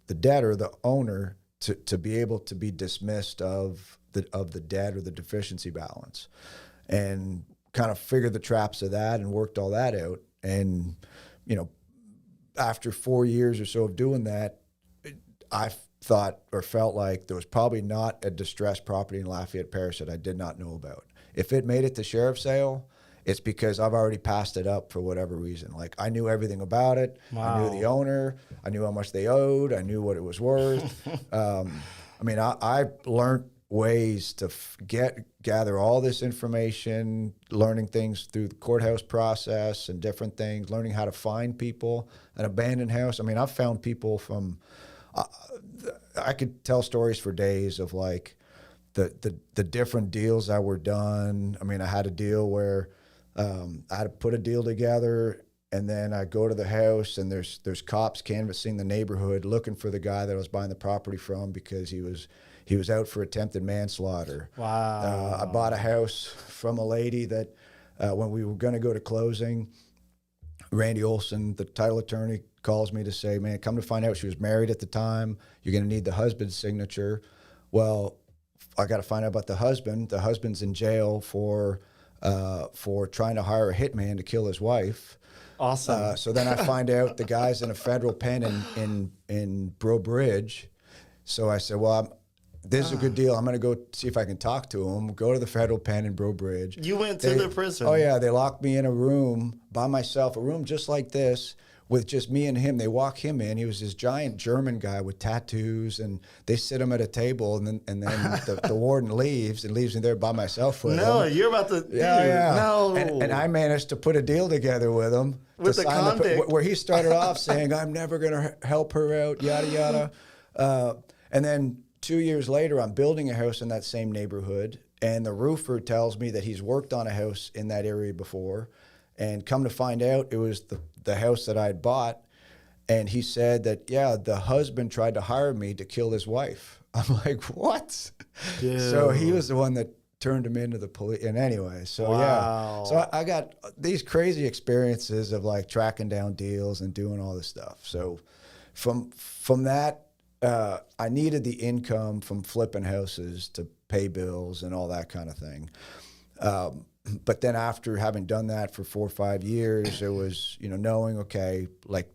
debtor, the owner, to be able to be dismissed of the debt or the deficiency balance, and kind of figured the traps of that and worked all that out. And after 4 years or so of doing that, I thought or felt like there was probably not a distressed property in Lafayette Parish that I did not know about. If it made it to sheriff's sale, it's because I've already passed it up for whatever reason. Like, I knew everything about it. Wow. I knew the owner. I knew how much they owed. I knew what it was worth. I learned ways to gather all this information, learning things through the courthouse process and different things, learning how to find people. An abandoned house. I've found people from, I could tell stories for days of like the different deals that were done. I had a deal where I had to put a deal together, and then I go to the house, and there's cops canvassing the neighborhood looking for the guy that I was buying the property from because he was out for attempted manslaughter. Wow. I bought a house from a lady that when we were going to go to closing, Randy Olson, the title attorney, calls me to say, man, come to find out she was married at the time. You're going to need the husband's signature. Well, I got to find out about the husband. The husband's in jail for trying to hire a hitman to kill his wife. Awesome. So then I find out the guy's in a federal pen in Breaux Bridge. So I said, well, this is a good deal. I'm going to go see if I can talk to him. Go to the federal pen in Breaux Bridge. You went to the prison. Oh, yeah. They locked me in a room by myself, a room just like this, with just me and him. They walk him in. He was this giant German guy with tattoos, and they sit him at a table, and then the warden leaves me there by myself with him. No, you're about to. Yeah. No. And I managed to put a deal together with him. With the convict. Where he started off saying, I'm never going to help her out, yada, yada. And then 2 years later, I'm building a house in that same neighborhood, and the roofer tells me that he's worked on a house in that area before. And come to find out, it was the house that I had bought. And he said that, yeah, the husband tried to hire me to kill his wife. I'm like, what? Dude. So he was the one that turned him into the police. And anyway, so wow. Yeah. So I got these crazy experiences of like tracking down deals and doing all this stuff. So from that, I needed the income from flipping houses to pay bills and all that kind of thing. But then after having done that for 4 or 5 years, it was, knowing, okay, like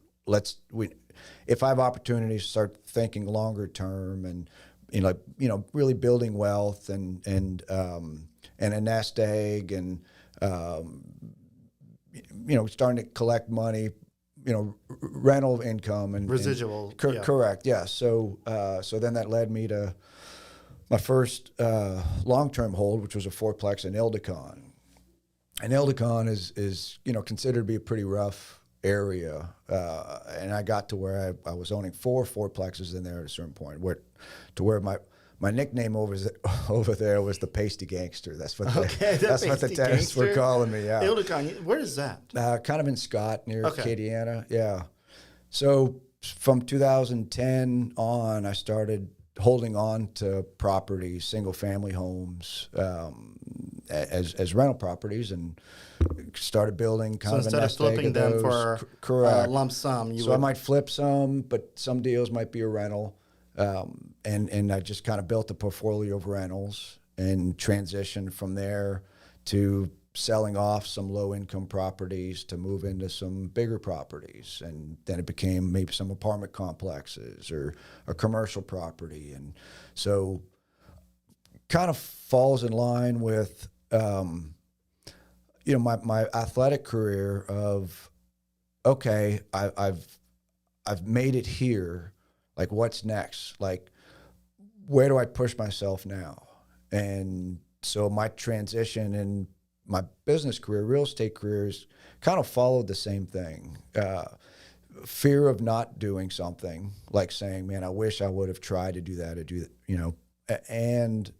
if I have opportunities to start thinking longer term and, really building wealth and a nest egg and, starting to collect money, rental income and residual. Correct. Yeah. So then that led me to my first long-term hold, which was a fourplex in Ildicon. And Ildicon is considered to be a pretty rough area, and I got to where I was owning four fourplexes in there at a certain point, where my nickname over there was the Pasty Gangster. That's what that's what the tenants were calling me. Yeah. Where is that? Kind of in Scott near Okay. Acadiana. Yeah. So from 2010 on, I started holding on to properties, single family homes, as rental properties, and started building kind of a instead of nest egg flipping of them those. for Correct. lump sum, I might flip some, but some deals might be a rental. And I just kind of built a portfolio of rentals and transitioned from there to selling off some low-income properties to move into some bigger properties. And then it became maybe some apartment complexes or a commercial property. And so kind of falls in line with, my athletic career of, okay, I've made it here. Like, what's next? Like, where do I push myself now? And so my transition in my business career, real estate careers, kind of followed the same thing. Fear of not doing something, like saying, man, I wish I would have tried to do that, and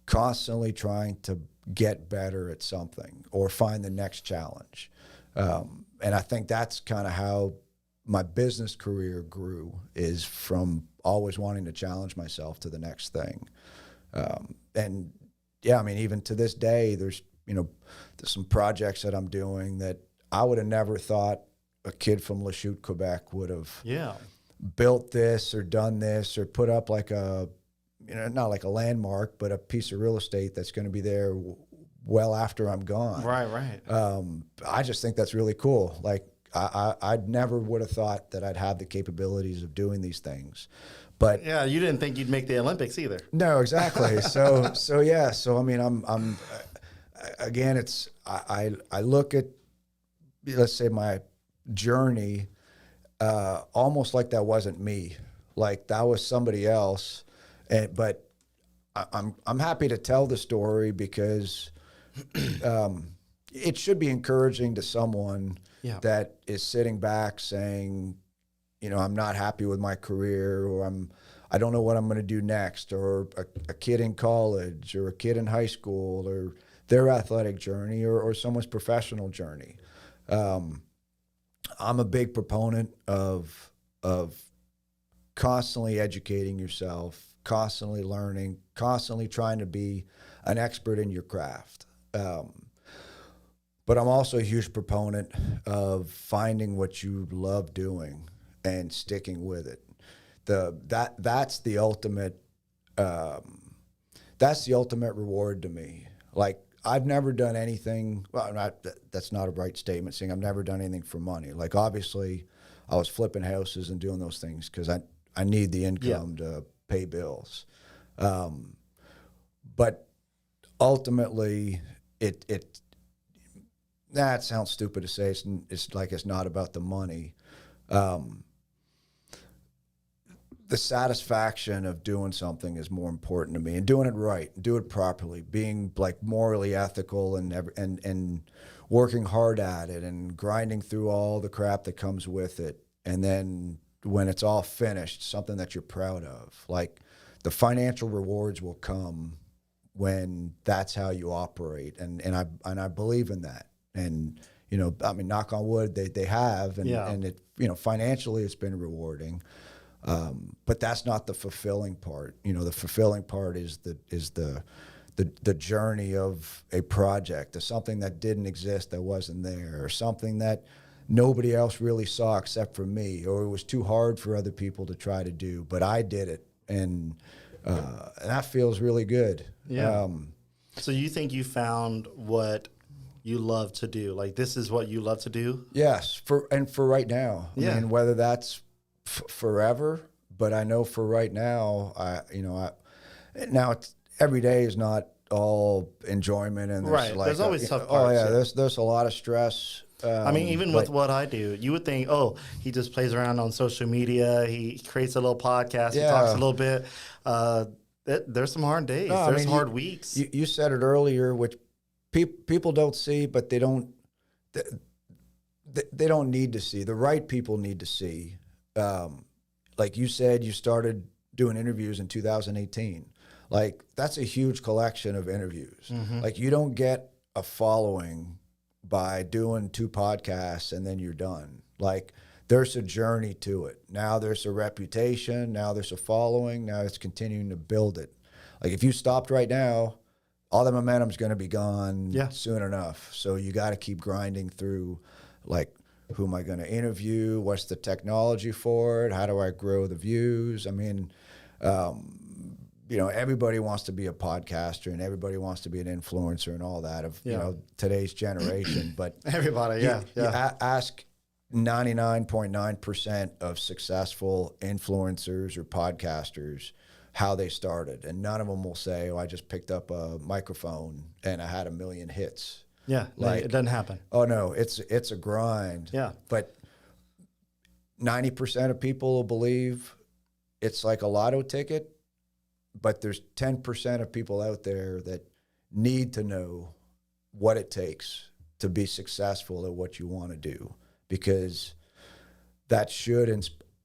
constantly trying to get better at something or find the next challenge. And I think that's kind of how my business career grew, is from always wanting to challenge myself to the next thing. And yeah, I mean, even to this day, there's some projects that I'm doing that I would have never thought a kid from Lafayette, Quebec would have built this or done this or put up like not like a landmark, but a piece of real estate that's going to be there well after I'm gone. Right. I just think that's really cool. Like, I never would have thought that I'd have the capabilities of doing these things, but yeah, you didn't think you'd make the Olympics either. No, exactly. So I mean, I'm again, I look at, let's say, my journey almost like that wasn't me, like that was somebody else, but I'm happy to tell the story because it should be encouraging to someone that is sitting back saying, I'm not happy with my career, or I don't know what I'm going to do next, or a kid in college, or a kid in high school, or their athletic journey, or someone's professional journey. I'm a big proponent of constantly educating yourself, constantly learning, constantly trying to be an expert in your craft. But I'm also a huge proponent of finding what you love doing and sticking with it. That's the ultimate reward to me. Like, I've never done anything. Well, that's not a right statement, saying I've never done anything for money. Like, obviously, I was flipping houses and doing those things because I need the income to pay bills. But ultimately, that sounds stupid to say. It's like it's not about the money. The satisfaction of doing something is more important to me, and doing it right, do it properly, being like morally ethical and working hard at it and grinding through all the crap that comes with it. And then when it's all finished, something that you're proud of. Like, the financial rewards will come when that's how you operate. And I believe in that. And, I mean, knock on wood, they have, and it, financially it's been rewarding. But that's not the fulfilling part. The fulfilling part is the journey of a project, or something that didn't exist, that wasn't there, or something that nobody else really saw except for me, or it was too hard for other people to try to do, but I did it, and that feels really good. Yeah. So you think you found what you love to do? Like, this is what you love to do? Yes, for right now. I mean, whether that's forever, but I know for right now, now every day is not all enjoyment, and there's always tough parts. Oh yeah, there's a lot of stress. I mean, even with what I do, you would think, he just plays around on social media, he creates a little podcast, he talks a little bit. There's some hard days. There's hard weeks. You said it earlier, which people don't see, but they don't. they don't need to see. The right people need to see. Like you said, you started doing interviews in 2018. Like, that's a huge collection of interviews. Mm-hmm. Like, you don't get a following by doing 2 podcasts and then you're done. Like, there's a journey to it. Now there's a reputation. Now there's a following. Now it's continuing to build it. Like, if you stopped right now, all the momentum's going to be gone soon enough. So you got to keep grinding through, like, who am I going to interview? What's the technology for it? How do I grow the views? I mean, you know, everybody wants to be a podcaster and everybody wants to be an influencer and all that of, you know, today's generation. But everybody, you ask 99.9% of successful influencers or podcasters how they started, and none of them will say, "Oh, I just picked up a microphone and I had 1 million hits." Yeah, like, it doesn't happen. Oh no, it's a grind. Yeah, but 90% of people will believe it's like a lotto ticket, but there's 10% of people out there that need to know what it takes to be successful at what you want to do, because that should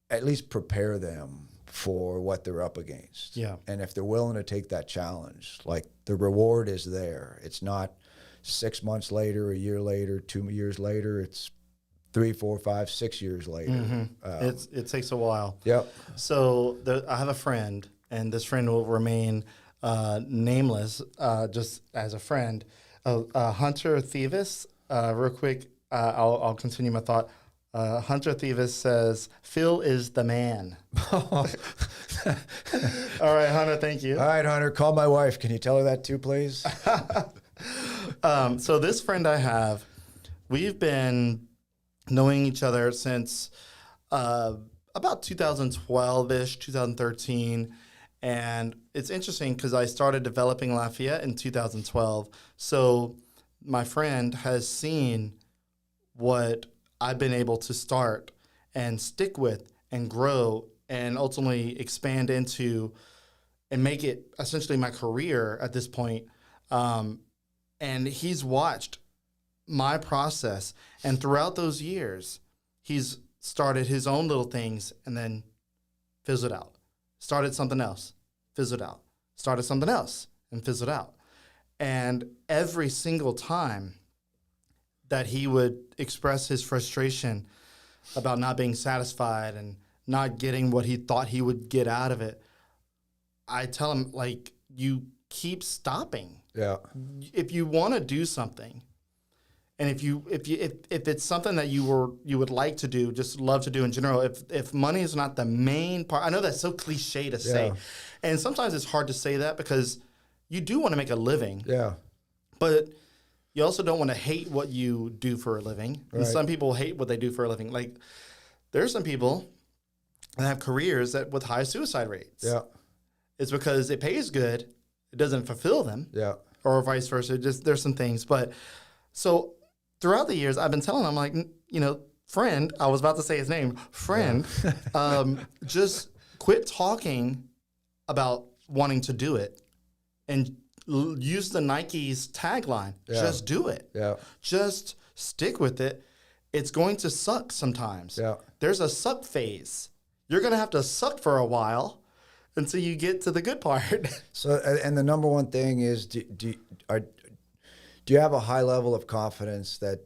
at least prepare them for what they're up against. Yeah. And if they're willing to take that challenge, like, the reward is there. It's not 6 months later, a year later, 2 years later. It's 3, 4, 5, 6 years later. Mm-hmm. It takes a while. Yep. So I have a friend, and this friend will remain nameless, just as a friend. Hunter Thievis, real quick, I'll continue my thought. Hunter Thievis says, "Phil is the man." All right, Hunter, thank you. All right, Hunter, call my wife. Can you tell her that too, please? So this friend I have, we've been knowing each other since about 2012-ish, 2013. And it's interesting because I started developing Lafayette in 2012. So my friend has seen what I've been able to start and stick with and grow and ultimately expand into and make it essentially my career at this point. And he's watched my process. And throughout those years, he's started his own little things and then fizzled out. Started something else, fizzled out. Started something else and fizzled out. And every single time that he would express his frustration about not being satisfied and not getting what he thought he would get out of it, I tell him, like, you keep stopping. Yeah. If you want to do something, and if it's something that you would like to do, just love to do in general, if money is not the main part, I know that's so cliche to say, and sometimes it's hard to say that because you do want to make a living. Yeah. But you also don't want to hate what you do for a living. And some people hate what they do for a living. Like, there are some people that have careers with high suicide rates. Yeah. It's because it pays good, it doesn't fulfill them. Yeah. Or vice versa. Just there's some things. But so throughout the years, I've been telling him, like, friend, I was about to say his name, friend, just quit talking about wanting to do it and use the Nike's tagline. Yeah. Just do it. Yeah. Just stick with it. It's going to suck sometimes. Yeah. There's a suck phase. You're going to have to suck for a while until you get to the good part. So, and the number one thing is, do you have a high level of confidence that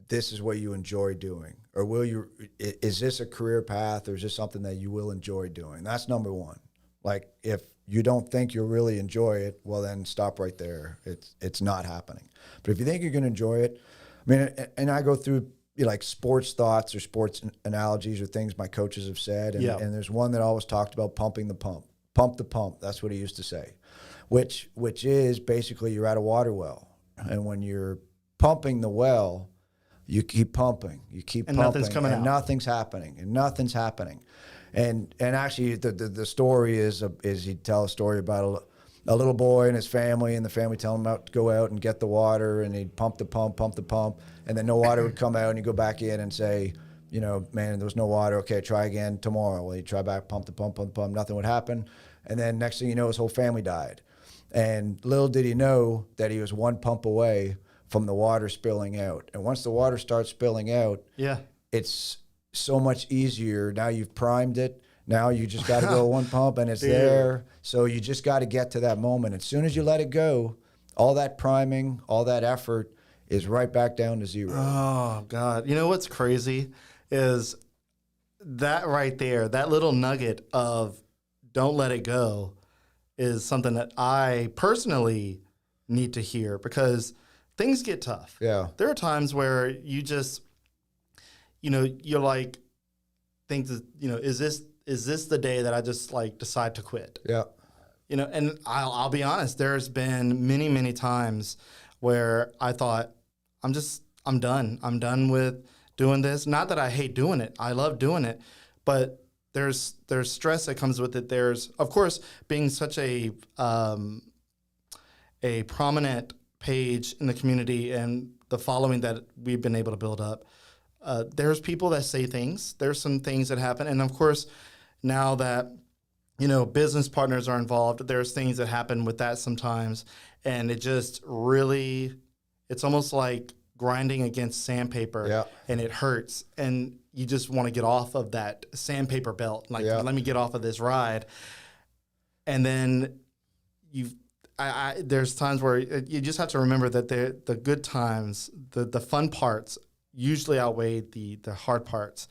this is what you enjoy doing? Or is this a career path, or is this something that you will enjoy doing? That's number one. Like, if you don't think you'll really enjoy it, well, then stop right there. It's not happening. But if you think you're going to enjoy it, I mean, and I go through, like, sports thoughts or sports analogies or things my coaches have said. And there's one that always talked about pumping the pump. Pump the pump. That's what he used to say, which is basically you're at a water well. And when you're pumping the well, you keep pumping. You keep pumping. Nothing's coming out. Nothing's happening. And nothing's happening. And actually, the story is he'd tell a story about a little boy and his family, and the family telling him to go out and get the water, and he'd pump the pump, and then no water would come out, and he'd go back in and say, man, there was no water. Okay, try again tomorrow. Well, he'd try back, pump the pump, nothing would happen. And then next thing you know, his whole family died. And little did he know that he was one pump away from the water spilling out. And once the water starts spilling out, Yeah. it's so much easier. Now you've primed it. Now you just got to go one pump and it's Dude. there. So you just got to get to that moment. As soon as you let it go, all that priming, all that effort is right back down to zero. Oh, God. You know what's crazy is that right there, that little nugget of don't let it go is something that I personally need to hear because things get tough. Yeah. There are times where you just, you're like, think that, is this the day that I just like decide to quit? Yeah. And I'll be honest, there's been many, many times where I thought, I'm done. I'm done with doing this. Not that I hate doing it. I love doing it, but there's stress that comes with it. There's, of course, being such a prominent page in the community and the following that we've been able to build up. There's people that say things. There's some things that happen. And of course, now that, business partners are involved, there's things that happen with that sometimes. And it just really, it's almost like grinding against sandpaper. Yeah. And it hurts. And you just want to get off of that sandpaper belt. Like, let me get off of this ride. And then there's times where you just have to remember that the good times, the fun parts usually outweigh the hard parts,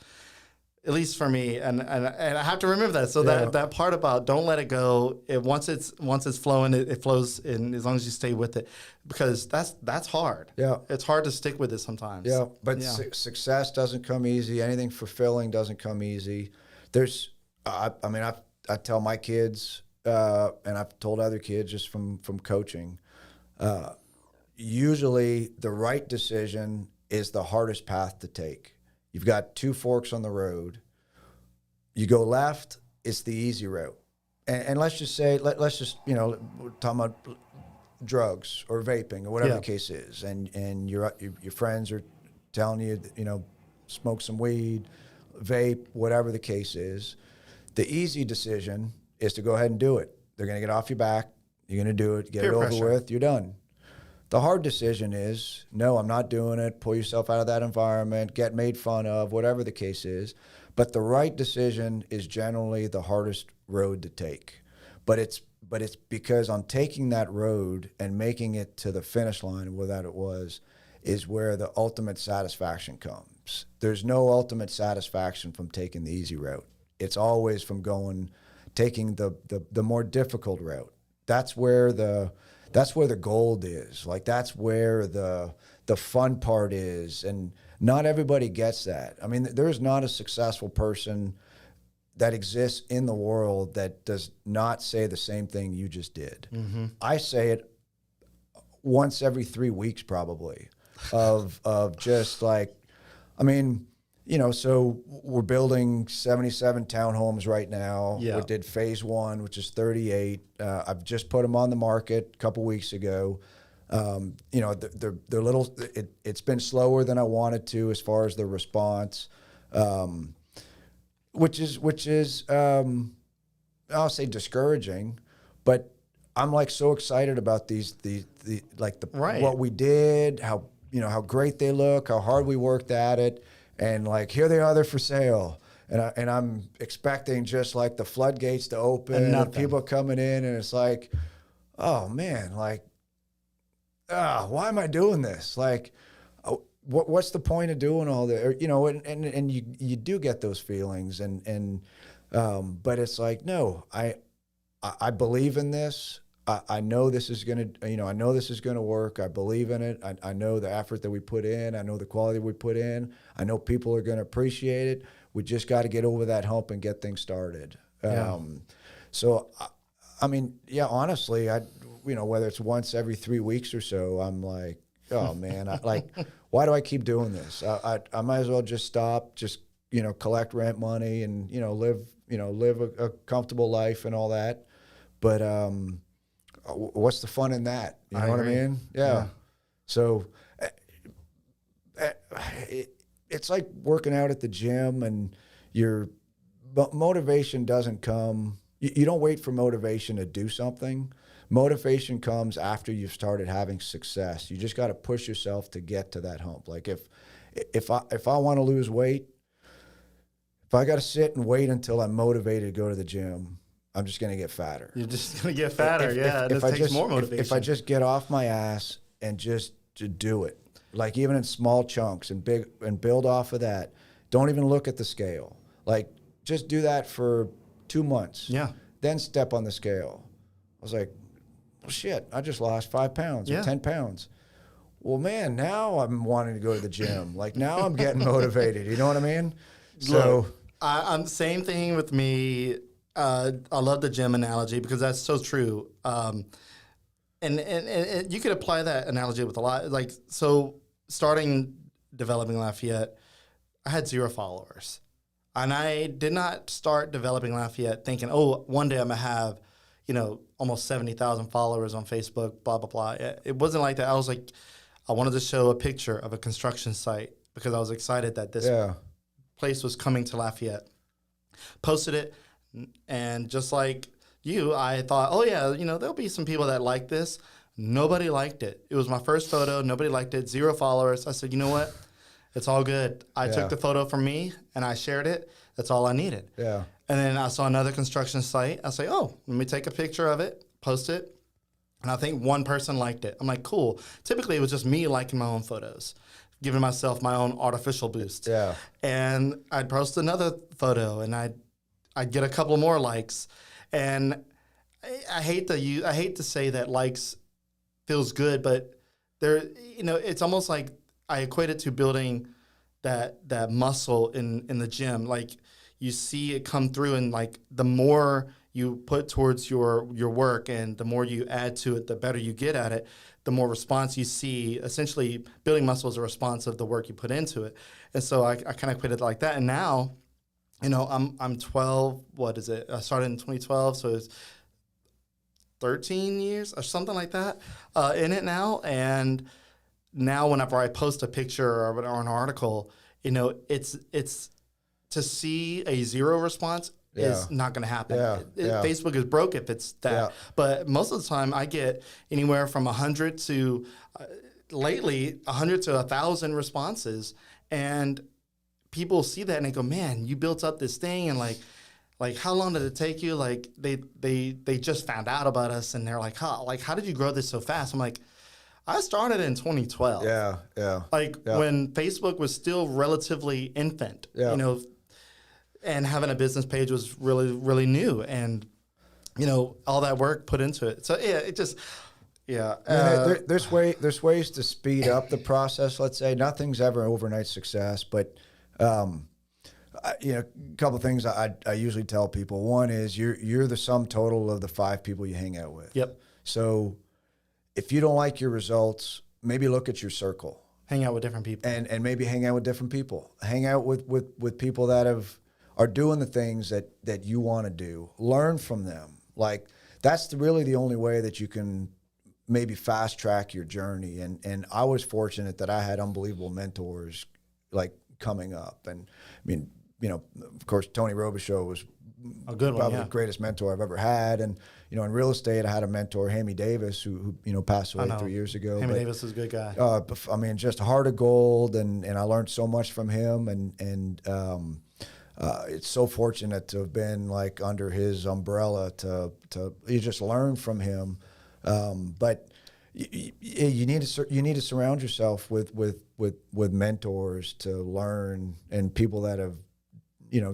at least for me. And I have to remember that. So that part about don't let it go. Once it's flowing, it flows in as long as you stay with it, because that's hard. Yeah. It's hard to stick with it sometimes. Yeah. But success doesn't come easy. Anything fulfilling doesn't come easy. There's, I tell my kids, and I've told other kids just from coaching, usually the right decision is the hardest path to take. You've got two forks on the road. You go left, it's the easy route. And let's just say, let's just, we're talking about drugs or vaping or whatever the case is. And your friends are telling you, smoke some weed, vape, whatever the case is. The easy decision is to go ahead and do it. They're going to get off your back. You're going to do it, get it over with, you're done. The hard decision is, no, I'm not doing it. Pull yourself out of that environment, get made fun of, whatever the case is. But the right decision is generally the hardest road to take. But it's because on taking that road and making it to the finish line, where it was, is where the ultimate satisfaction comes. There's no ultimate satisfaction from taking the easy route. It's always from taking the more difficult route. That's where the gold is. Like, that's where the fun part is. And not everybody gets that. I mean, there's not a successful person that exists in the world that does not say the same thing you just did. Mm-hmm. I say it once every 3 weeks probably of just like, so we're building 77 townhomes right now. Yeah. We did phase 1, which is 38. I've just put them on the market a couple weeks ago. They're little. It's been slower than I wanted to as far as the response, which is I'll say discouraging, but I'm like so excited about what we did, how great they look, how hard we worked at it. And like, here they are, they're for sale. And I'm expecting just like the floodgates to open and people coming in, and it's like, oh man, like, why am I doing this? Like, what's the point of doing all that? And you do get those feelings, but it's like, no, I believe in this. I know this is gonna, I know this is gonna work. I believe in it. I know the effort that we put in. I know the quality we put in. I know people are gonna appreciate it. We just got to get over that hump and get things started. Yeah. Honestly, whether it's once every 3 weeks or so, I'm like, oh man, why do I keep doing this? I might as well just stop, just collect rent money and live a comfortable life and all that. But what's the fun in that? You know what I mean? Yeah. So it's like working out at the gym, and motivation doesn't come. You don't wait for motivation to do something. Motivation comes after you've started having success. You just got to push yourself to get to that hump. Like if I want to lose weight, if I got to sit and wait until I'm motivated to go to the gym, I'm just going to get fatter. You're just going to get fatter. It takes more motivation. If I just get off my ass and just to do it, like even in small chunks and build off of that, don't even look at the scale. Like just do that for 2 months. Yeah. Then step on the scale. I was like, well, shit, I just lost 5 pounds or 10 pounds. Well, man, now I'm wanting to go to the gym. Like now I'm getting motivated. You know what I mean? So look, I'm the same thing with me. I love the gym analogy because that's so true. And you could apply that analogy with a lot. Like, so starting developing Lafayette, I had 0 followers. And I did not start developing Lafayette thinking, oh, one day I'm going to have, almost 70,000 followers on Facebook, blah, blah, blah. It wasn't like that. I was like, I wanted to show a picture of a construction site because I was excited that this place was coming to Lafayette. Posted it, and just like you, I thought, oh, yeah, there'll be some people that like this. Nobody liked it. It was my first photo. Nobody liked it. 0 followers. I said, you know what? It's all good. I took the photo from me, and I shared it. That's all I needed. Yeah. And then I saw another construction site. I say, oh, let me take a picture of it, post it. And I think one person liked it. I'm like, cool. Typically, it was just me liking my own photos, giving myself my own artificial boost. Yeah. And I'd post another photo, and I'd get a couple more likes. And I hate to say that likes feels good, but it's almost like I equate it to building that muscle in the gym. Like you see it come through, and like the more you put towards your work and the more you add to it, the better you get at it, the more response you see. Essentially, building muscle is a response of the work you put into it. And so I kind of equated it like that. And now, I'm 12. What is it? I started in 2012, so it's 13 years or something like that in it now. And now whenever I post a picture or an article, it's to see a 0 response is not going to happen. Facebook is broke if it's that. Yeah. But most of the time I get anywhere from 100 to lately 100 to 1,000 responses, and people see that and they go, man, you built up this thing, and like how long did it take you? Like they just found out about us, and they're like, how did you grow this so fast? I'm like, I started in 2012. Yeah. When Facebook was still relatively infant, and having a business page was really, really new, and all that work put into it. So yeah, it just there's ways to speed up the process. Let's say nothing's ever an overnight success, but a couple of things I usually tell people. One is you're the sum total of the 5 people you hang out with. Yep. So if you don't like your results, maybe look at your circle. Hang out with different people. And maybe hang out with different people. Hang out with people that are doing the things that you want to do. Learn from them. Like that's really the only way that you can maybe fast track your journey. And I was fortunate that I had unbelievable mentors like coming up. And I mean, of course, Tony Robichaud was a good one, probably the greatest mentor I've ever had. And in real estate, I had a mentor, Hammy Davis, who passed away 3 years ago. Hammy Davis is a good guy. I mean, just a heart of gold, and I learned so much from him. And it's so fortunate to have been like under his umbrella to you just learn from him. But you need to surround yourself with mentors to learn, and people that have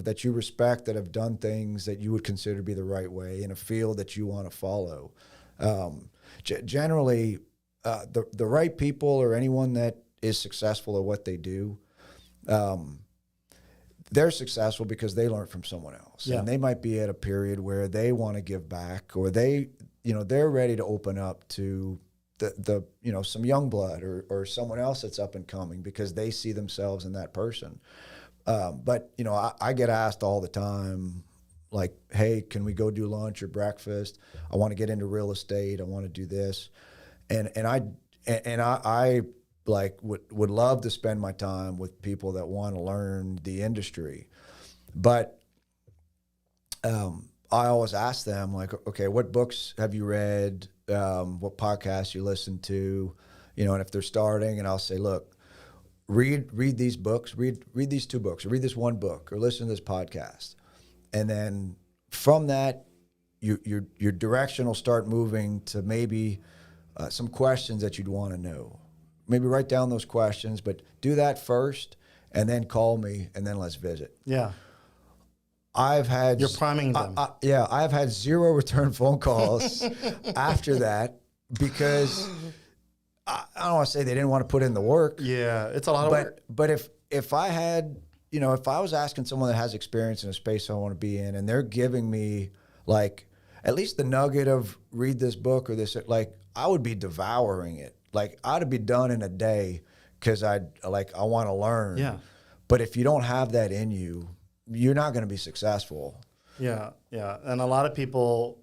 that you respect, that have done things that you would consider to be the right way in a field that you want to follow. Generally, the right people or anyone that is successful at what they do, they're successful because they learned from someone else. Yeah. And they might be at a period where they want to give back, or they're ready to open up to the some young blood or someone else that's up and coming because they see themselves in that person. But I get asked all the time, like, hey, can we go do lunch or breakfast? I want to get into real estate. I want to do this. And I like would love to spend my time with people that want to learn the industry. But I always ask them, like, okay, what books have you read? what podcasts you listen to, and if they're starting, and I'll say, look, read these books, read these 2 books, or read this 1 book, or listen to this podcast. And then from that, your direction will start moving to maybe some questions that you'd want to know. Maybe write down those questions, but do that first, and then call me, and then let's visit. Yeah. You're priming them. I've had 0 return phone calls after that because I don't want to say they didn't want to put in the work. Yeah, it's a lot of work. But if I had, if I was asking someone that has experience in a space I want to be in, and they're giving me like at least the nugget of read this book or this, like I would be devouring it. Like I'd be done in a day because I want to learn. Yeah. But if you don't have that in you, you're not going to be successful. Yeah, yeah. And a lot of people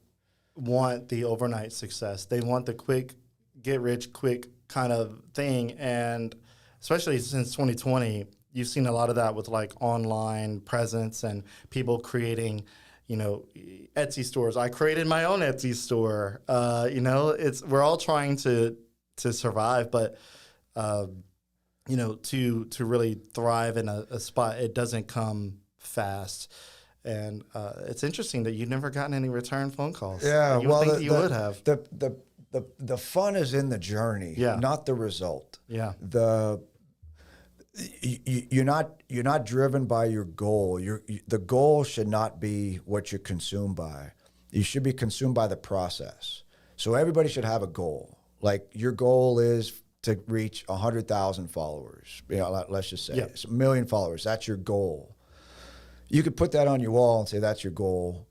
want the overnight success. They want the quick, get rich quick kind of thing. And especially since 2020, you've seen a lot of that with like online presence and people creating, Etsy stores. I created my own Etsy store. We're all trying to survive, but to really thrive in a spot, it doesn't come fast. And it's interesting that you've never gotten any return phone calls. Yeah, you would think you would have. The fun is in the journey, not the result. Yeah. You're not driven by your goal. The goal should not be what you're consumed by. You should be consumed by the process. So everybody should have a goal. Like your goal is to reach 100,000 followers. Let's just say it's 1 million followers. That's your goal. You could put that on your wall and say that's your goal.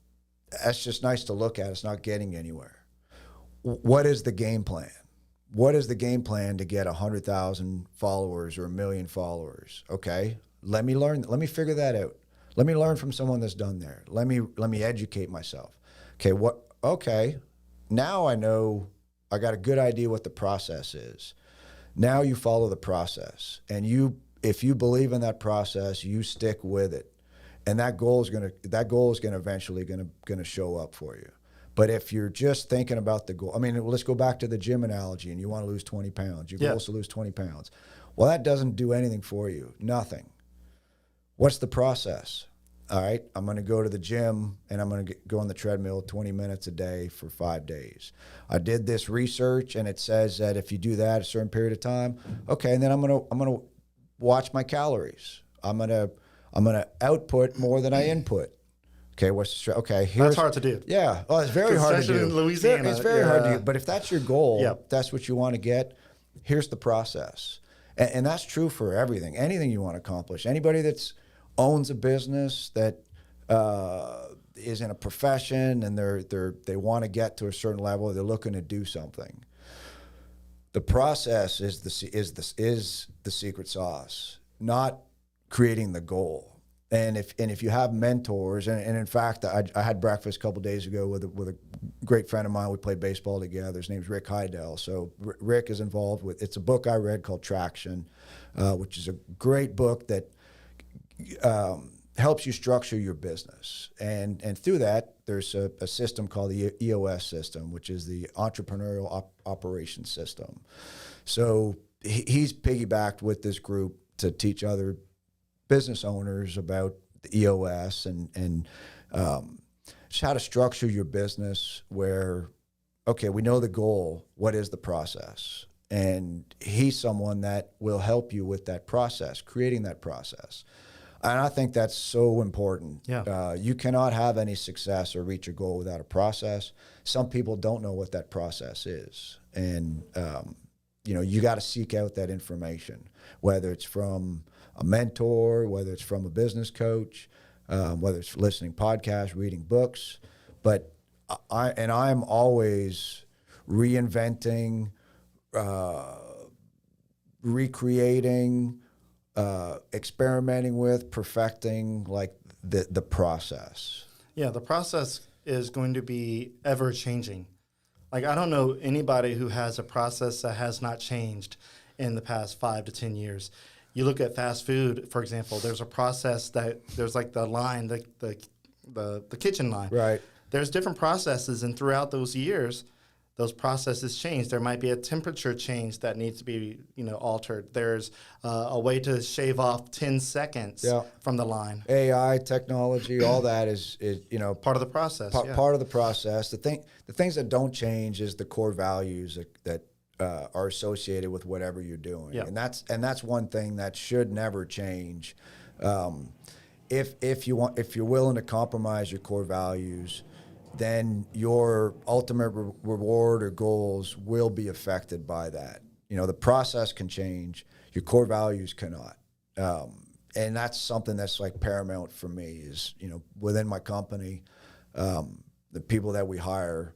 That's just nice to look at. It's not getting anywhere. What is the game plan? What is the game plan to get 100,000 followers or 1 million followers? Okay, let me learn. Let me figure that out. Let me learn from someone that's done there. Let me educate myself. Okay, now I know. I got a good idea what the process is. Now you follow the process, and if you believe in that process, you stick with it, and that goal is gonna eventually gonna show up for you. But if you're just thinking about the goal, let's go back to the gym analogy, and you want to lose 20 pounds. Your goal is to lose 20 pounds. Well, that doesn't do anything for you. Nothing. What's the process? All right, I'm going to go to the gym, and I'm going to go on the treadmill 20 minutes a day for 5 days. I did this research, and it says that if you do that a certain period of time, okay, and then I'm going to watch my calories. I'm going to output more than I input. Okay, that's hard to do. Yeah, well, it's very hard to do. In Louisiana, it's very hard to do. But if that's your goal, that's what you want to get. Here's the process, and that's true for everything. Anything you want to accomplish. Anybody that's owns a business that is in a profession and they want to get to a certain level, they're looking to do something. The process is the secret sauce, not creating the goal. And if you have mentors, and in fact, I had breakfast a couple days ago with a great friend of mine. We played baseball together. His name's Rick Heidel. So Rick is involved with. It's a book I read called Traction, which is a great book that helps you structure your business. And through that, there's a system called the EOS system, which is the Entrepreneurial Operations System. So he's piggybacked with this group to teach other business owners about the EOS and just how to structure your business where, okay, we know the goal, what is the process? And he's someone that will help you with that process, creating that process. And I think that's so important. Yeah. You cannot have any success or reach your goal without a process. Some people don't know what that process is. And, you got to seek out that information, whether it's from a mentor, whether it's from a business coach, whether it's listening podcasts, reading books. But I'm always reinventing, recreating, experimenting with, perfecting, like the process. Yeah, the process is going to be ever changing. Like, I don't know anybody who has a process that has not changed in the past 5 to 10 years. You look at fast food, for example, there's a process there's like the line, the kitchen line. Right. There's different processes, and throughout those years, those processes change. There might be a temperature change that needs to be, altered. There's a way to shave off 10 seconds from the line. AI technology, all that is part of the process. Part of the process. The things that don't change is the core values that are associated with whatever you're doing, and that's one thing that should never change. If you're willing to compromise your core values, then your ultimate reward or goals will be affected by that. The process can change, your core values cannot. And that's something that's like paramount for me is, within my company, the people that we hire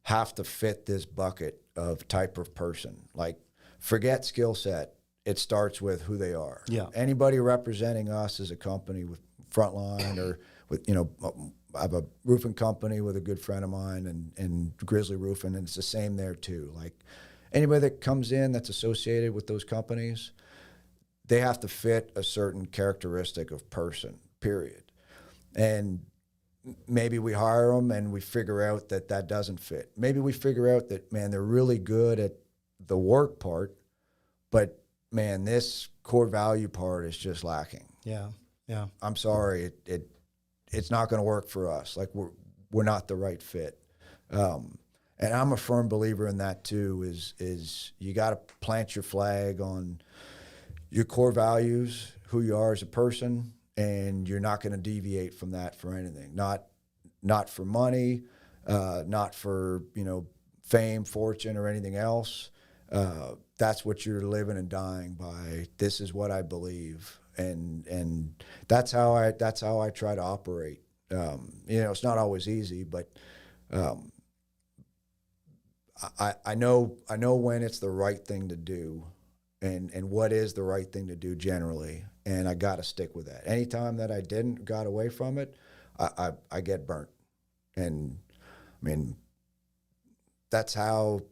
have to fit this bucket of type of person. Like, forget skill set. It starts with who they are. Yeah. Anybody representing us as a company with Frontline or with, I have a roofing company with a good friend of mine and Grizzly Roofing, and it's the same there too. Like, anybody that comes in that's associated with those companies, they have to fit a certain characteristic of person, period. And maybe we hire them and we figure out that doesn't fit. Maybe we figure out that, man, they're really good at the work part, but, man, this core value part is just lacking. Yeah. I'm sorry, it's not going to work for us. Like, we're not the right fit. And I'm a firm believer in that too, is you got to plant your flag on your core values, who you are as a person, and you're not going to deviate from that for anything. Not for money, not for, fame, fortune, or anything else. That's what you're living and dying by. This is what I believe. And that's how I try to operate. It's not always easy, but I know when it's the right thing to do, and what is the right thing to do generally, and I got to stick with that. Anytime that I got away from it, I get burnt, and I mean that's how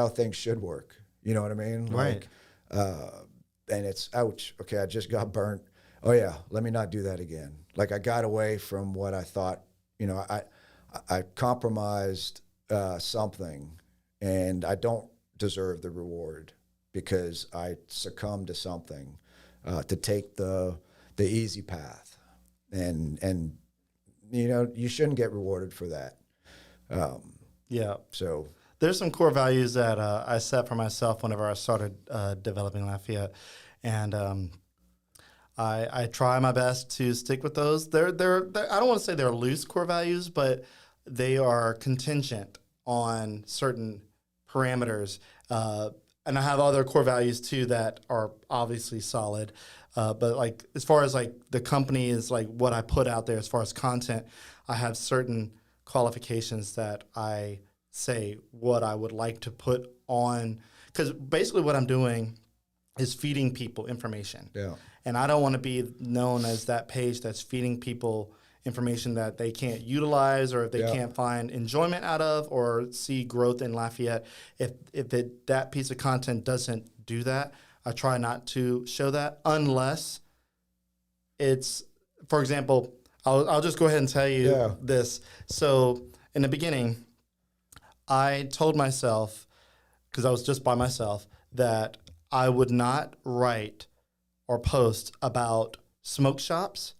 things should work. You know what I mean? Right. And it's, ouch, okay, I just got burnt. Oh, yeah, let me not do that again. Like, I got away from what I thought, I compromised something, and I don't deserve the reward because I succumbed to something to take the easy path. And you shouldn't get rewarded for that. So there's some core values that I set for myself whenever I started developing Lafayette, and I try my best to stick with those. They're I don't want to say they're loose core values, but they are contingent on certain parameters. And I have other core values too that are obviously solid. But like, as far as like the company is like what I put out there as far as content, I have certain qualifications that I say what I would like to put on, because basically what I'm doing is feeding people information. Yeah. And I don't want to be known as that page that's feeding people information that they can't utilize, or if they can't find enjoyment out of or see growth in Lafayette. If that piece of content doesn't do that, I try not to show that unless it's, for example, I'll just go ahead and tell you this. So in the beginning, I told myself, because I was just by myself, that I would not write or post about smoke shops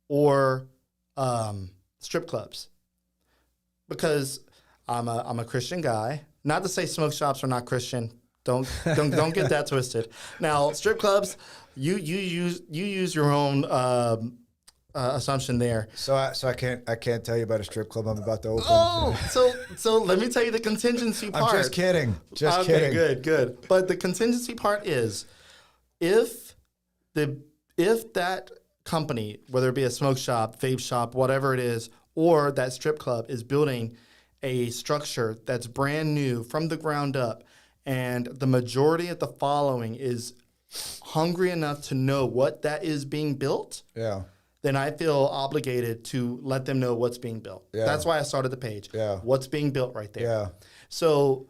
or strip clubs, because I'm a Christian guy. Not to say smoke shops are not Christian. Don't get that twisted. Now, strip clubs, you use your own assumption there. So I can't tell you about a strip club I'm about to open. Oh, so let me tell you the contingency part. I'm just kidding. Just kidding. Good. But the contingency part is, if that company, whether it be a smoke shop, vape shop, whatever it is, or that strip club is building a structure that's brand new from the ground up, and the majority of the following is hungry enough to know what that is being built, then I feel obligated to let them know what's being built. Yeah. That's why I started the page. Yeah. What's being built right there. Yeah. So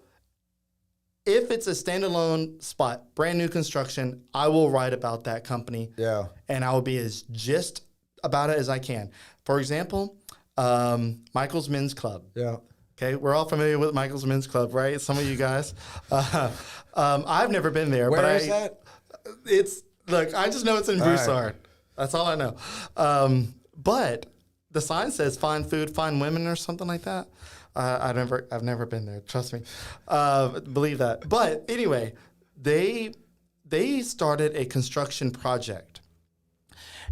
if it's a standalone spot, brand new construction, I will write about that company. Yeah. And I will be as just about it as I can. For example, Michael's Men's Club. Yeah. Okay, we're all familiar with Michael's Men's Club, right? Some of you guys. I've never been there. Where but is that? It's, look, I just know it's in Broussard. That's all I know. But the sign says "Fine food, fine women" or something like that. I've never been there. Trust me, believe that. But anyway, they started a construction project,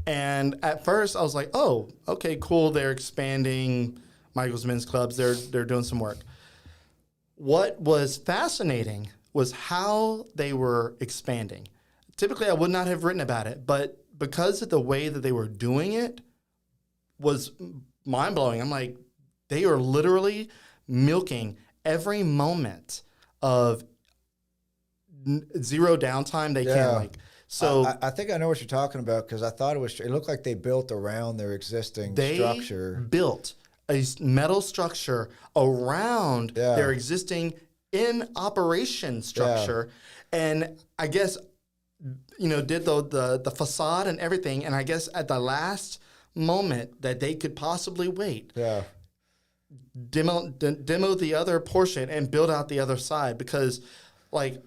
and at first I was like, "Oh, okay, cool. They're expanding Michael's Men's Clubs. They're doing some work." What was fascinating was how they were expanding. Typically, I would not have written about it, but because of the way that they were doing it was mind-blowing. I'm like, they are literally milking every moment of zero downtime they can. Like, so I think I know what you're talking about because I thought it looked like they built around their existing structure. They built a metal structure around their existing in operation structure, and I guess did the facade and everything. And I guess at the last moment that they could possibly wait, demo the other portion and build out the other side because, like,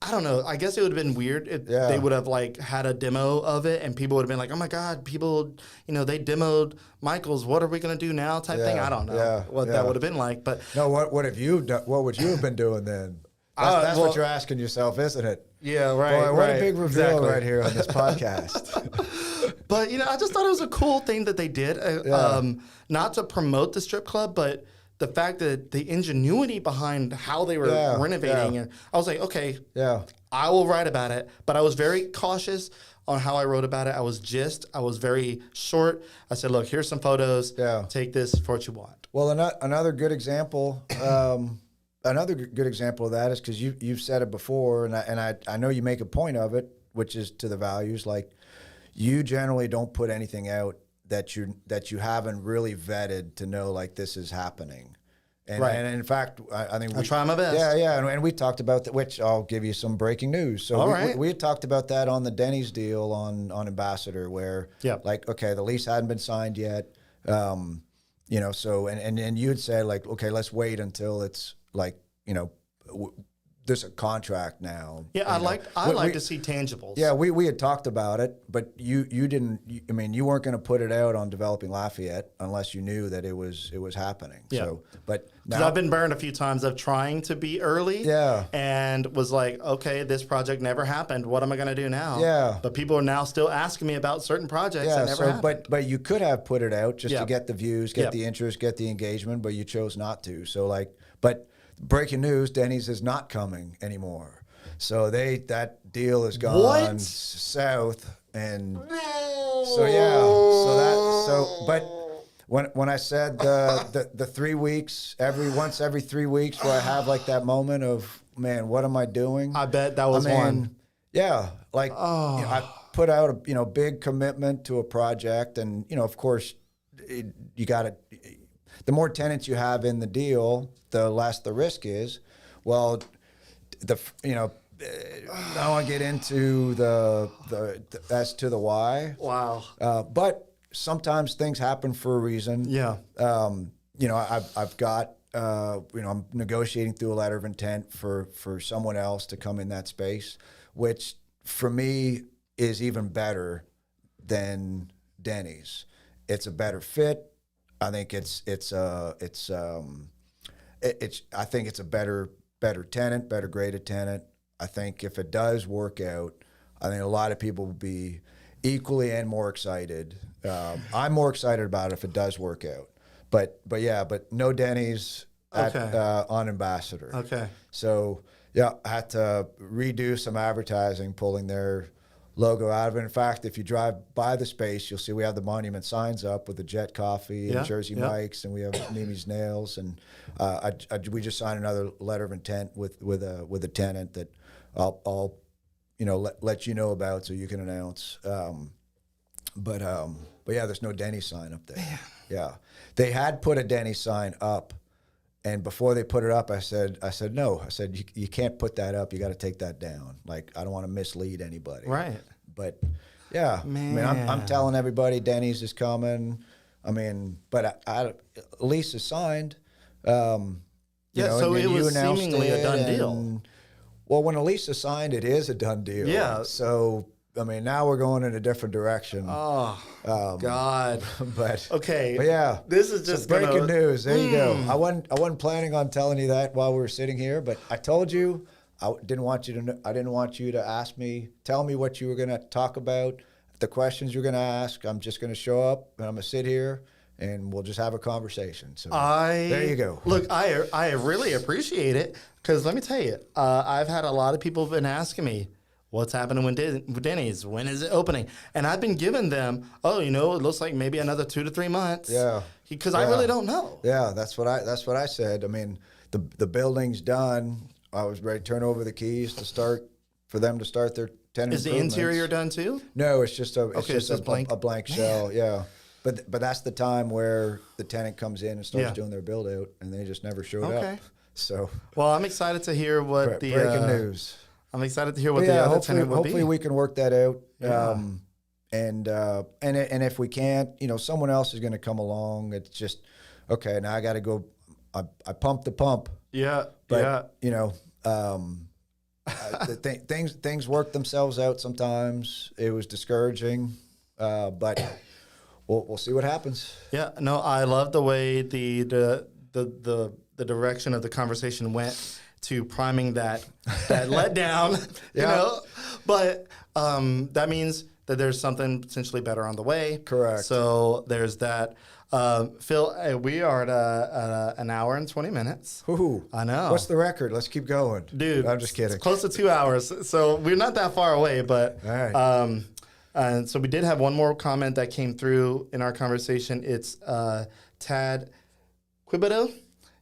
I don't know. I guess it would have been weird if they would have like had a demo of it and people would have been like, "Oh my God, people, they demoed Michael's. What are we gonna do now?" type thing. I don't know what that would have been like. But no, what have you done? What would you have been doing then? That's what you're asking yourself, isn't it? Yeah, right. Boy, what a big reveal right here on this podcast. But I just thought it was a cool thing that they did. Not to promote the strip club, but the fact that the ingenuity behind how they were renovating, and I was like, okay, I will write about it. But I was very cautious on how I wrote about it. I was very short. I said, look, here's some photos. Take this for what you want. Well, another good example. Another good example of that is because you've said it before, and I know you make a point of it, which is to the values. Like, you generally don't put anything out that you haven't really vetted to know like this is happening. And, and in fact, I think I try my best. Yeah, and we talked about that, which I'll give you some breaking news. So we had talked about that on the Denny's deal on Ambassador, where like, okay, the lease hadn't been signed yet, so and you had said like, okay, let's wait until it's like, there's a contract now. Yeah, I like to see tangibles. Yeah, we had talked about it, but you didn't. You weren't going to put it out on Developing Lafayette unless you knew that it was happening. Yeah. So, but now I've been burned a few times of trying to be early. Yeah. And was like, okay, this project never happened. What am I going to do now? Yeah. But people are now still asking me about certain projects that never happened. But you could have put it out just to get the views, get the interest, get the engagement, but you chose not to. So but. Breaking news: Denny's is not coming anymore. So that deal has gone south, and but when I said the 3 weeks once every 3 weeks where I have like that moment of, man, what am I doing? I bet that was one. Yeah, like I put out a big commitment to a project, and of course you got to. The more tenants you have in the deal, the less the risk is. Well, I don't want to get into the as to the why. Wow. But sometimes things happen for a reason. Yeah. I've got I'm negotiating through a letter of intent for someone else to come in that space, which for me is even better than Denny's. It's a better fit. I think I think it's a better tenant, better graded tenant. I think if it does work out, I think a lot of people will be equally and more excited. I'm more excited about it if it does work out. But no Denny's on Ambassador. Okay. So I had to redo some advertising, pulling their logo out of it. In fact, if you drive by the space, you'll see we have the monument signs up with the Jet Coffee and Jersey Mike's, and we have Mimi's Nails, and we just signed another letter of intent with a tenant that I'll let you know about so you can announce. But there's no Denny's sign up there. Man. Yeah, they had put a Denny's sign up. And before they put it up, I said no. I said you can't put that up. You got to take that down. Like, I don't want to mislead anybody. Right. But yeah, man. I'm telling everybody Denny's is coming. But lease is signed. So and it was announced seemingly a done deal. Well, when Elisa signed, it is a done deal. Yeah. So, I mean, now we're going in a different direction. Oh, God. But Okay. But yeah, This is just breaking news. There you go. I wasn't planning on telling you that while we were sitting here, but I told you I didn't want you to tell me what you were going to talk about, the questions you're going to ask. I'm just going to show up and I'm going to sit here and we'll just have a conversation. So there you go. Look, I really appreciate it because let me tell you, I've had a lot of people have been asking me, what's happening with Denny's? When is it opening? And I've been giving them, it looks like maybe another 2 to 3 months. Yeah. Because I really don't know. Yeah, that's what I said. I mean, the building's done. I was ready to turn over the keys for them to start their tenant Is the interior done too? No, it's just a blank. a blank shell. Yeah. But that's the time where the tenant comes in and starts doing their build out, and they just never showed up. So, well, I'm excited to hear what the breaking news. I'm excited to hear what the other tenant would be. Hopefully, we can work that out. Yeah. And if we can't, someone else is going to come along. It's just okay. Now I got to go. I pumped the pump. Yeah. But things work themselves out sometimes. It was discouraging, but we'll see what happens. Yeah, no, I love the way the direction of the conversation went to priming that letdown. But that means that there's something potentially better on the way. Correct. So there's that. Phil, we are at an hour and 20 minutes. Ooh, I know. What's the record? Let's keep going. Dude, I'm just kidding. It's close to 2 hours. So we're not that far away, but all right. And so we did have one more comment that came through in our conversation. It's Tad Quibido.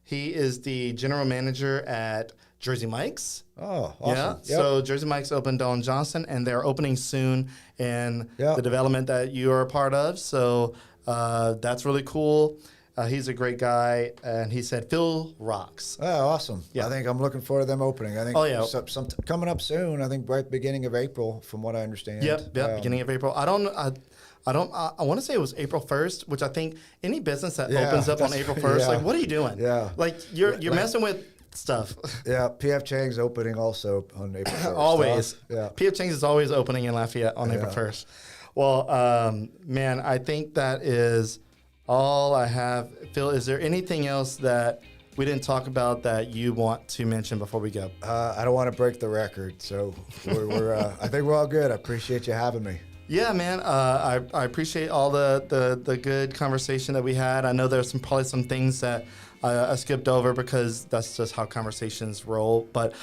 He is the general manager at Jersey Mike's. Oh, awesome. Yeah. Yep. So Jersey Mike's opened Don Johnson, and they're opening soon in the development that you are a part of. So that's really cool. He's a great guy, and he said Phil rocks. Oh, awesome! Yeah. I think I'm looking forward to them opening. I think some coming up soon. I think right beginning of April, from what I understand. Yep, beginning of April. I want to say it was April 1st, which I think any business that opens up on April 1st, like, what are you doing? Yeah, like you're messing with stuff. Yeah, P.F. Chang's opening also on April 1st. Always. Yeah, P.F. Chang's is always opening in Lafayette on April 1st. Well, man, I think that is all I have. Phil, is there anything else that we didn't talk about that you want to mention before we go? I don't want to break the record, so we're I think we're all good. I appreciate you having me. Yeah, man. I appreciate all the good conversation that we had. I know there's probably some things that I skipped over because that's just how conversations roll. But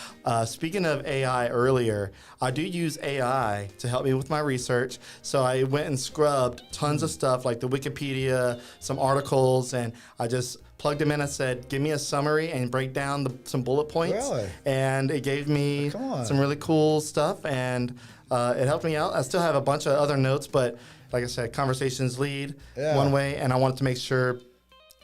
speaking of AI earlier, I do use AI to help me with my research. So I went and scrubbed tons of stuff like the Wikipedia, some articles, and I just plugged them in. I said, give me a summary and break down some bullet points. Really? And it gave me some really cool stuff, and it helped me out. I still have a bunch of other notes, but like I said, conversations lead one way, and I wanted to make sure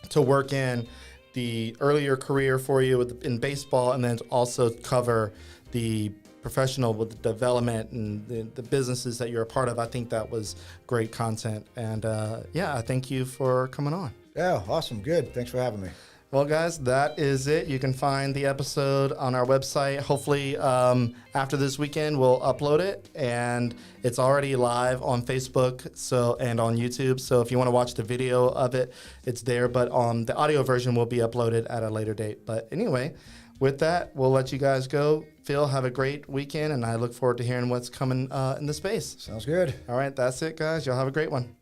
to work in the earlier career for you in baseball, and then also cover the professional with the development and the businesses that you're a part of. I think that was great content, and I thank you for coming on. Yeah, awesome. Good. Thanks for having me. Well, guys, that is it. You can find the episode on our website. Hopefully, after this weekend, we'll upload it, and it's already live on Facebook and on YouTube. So if you want to watch the video of it, it's there. But the audio version will be uploaded at a later date. But anyway, with that, we'll let you guys go. Phil, have a great weekend, and I look forward to hearing what's coming in the space. Sounds good. All right, that's it, guys. Y'all have a great one.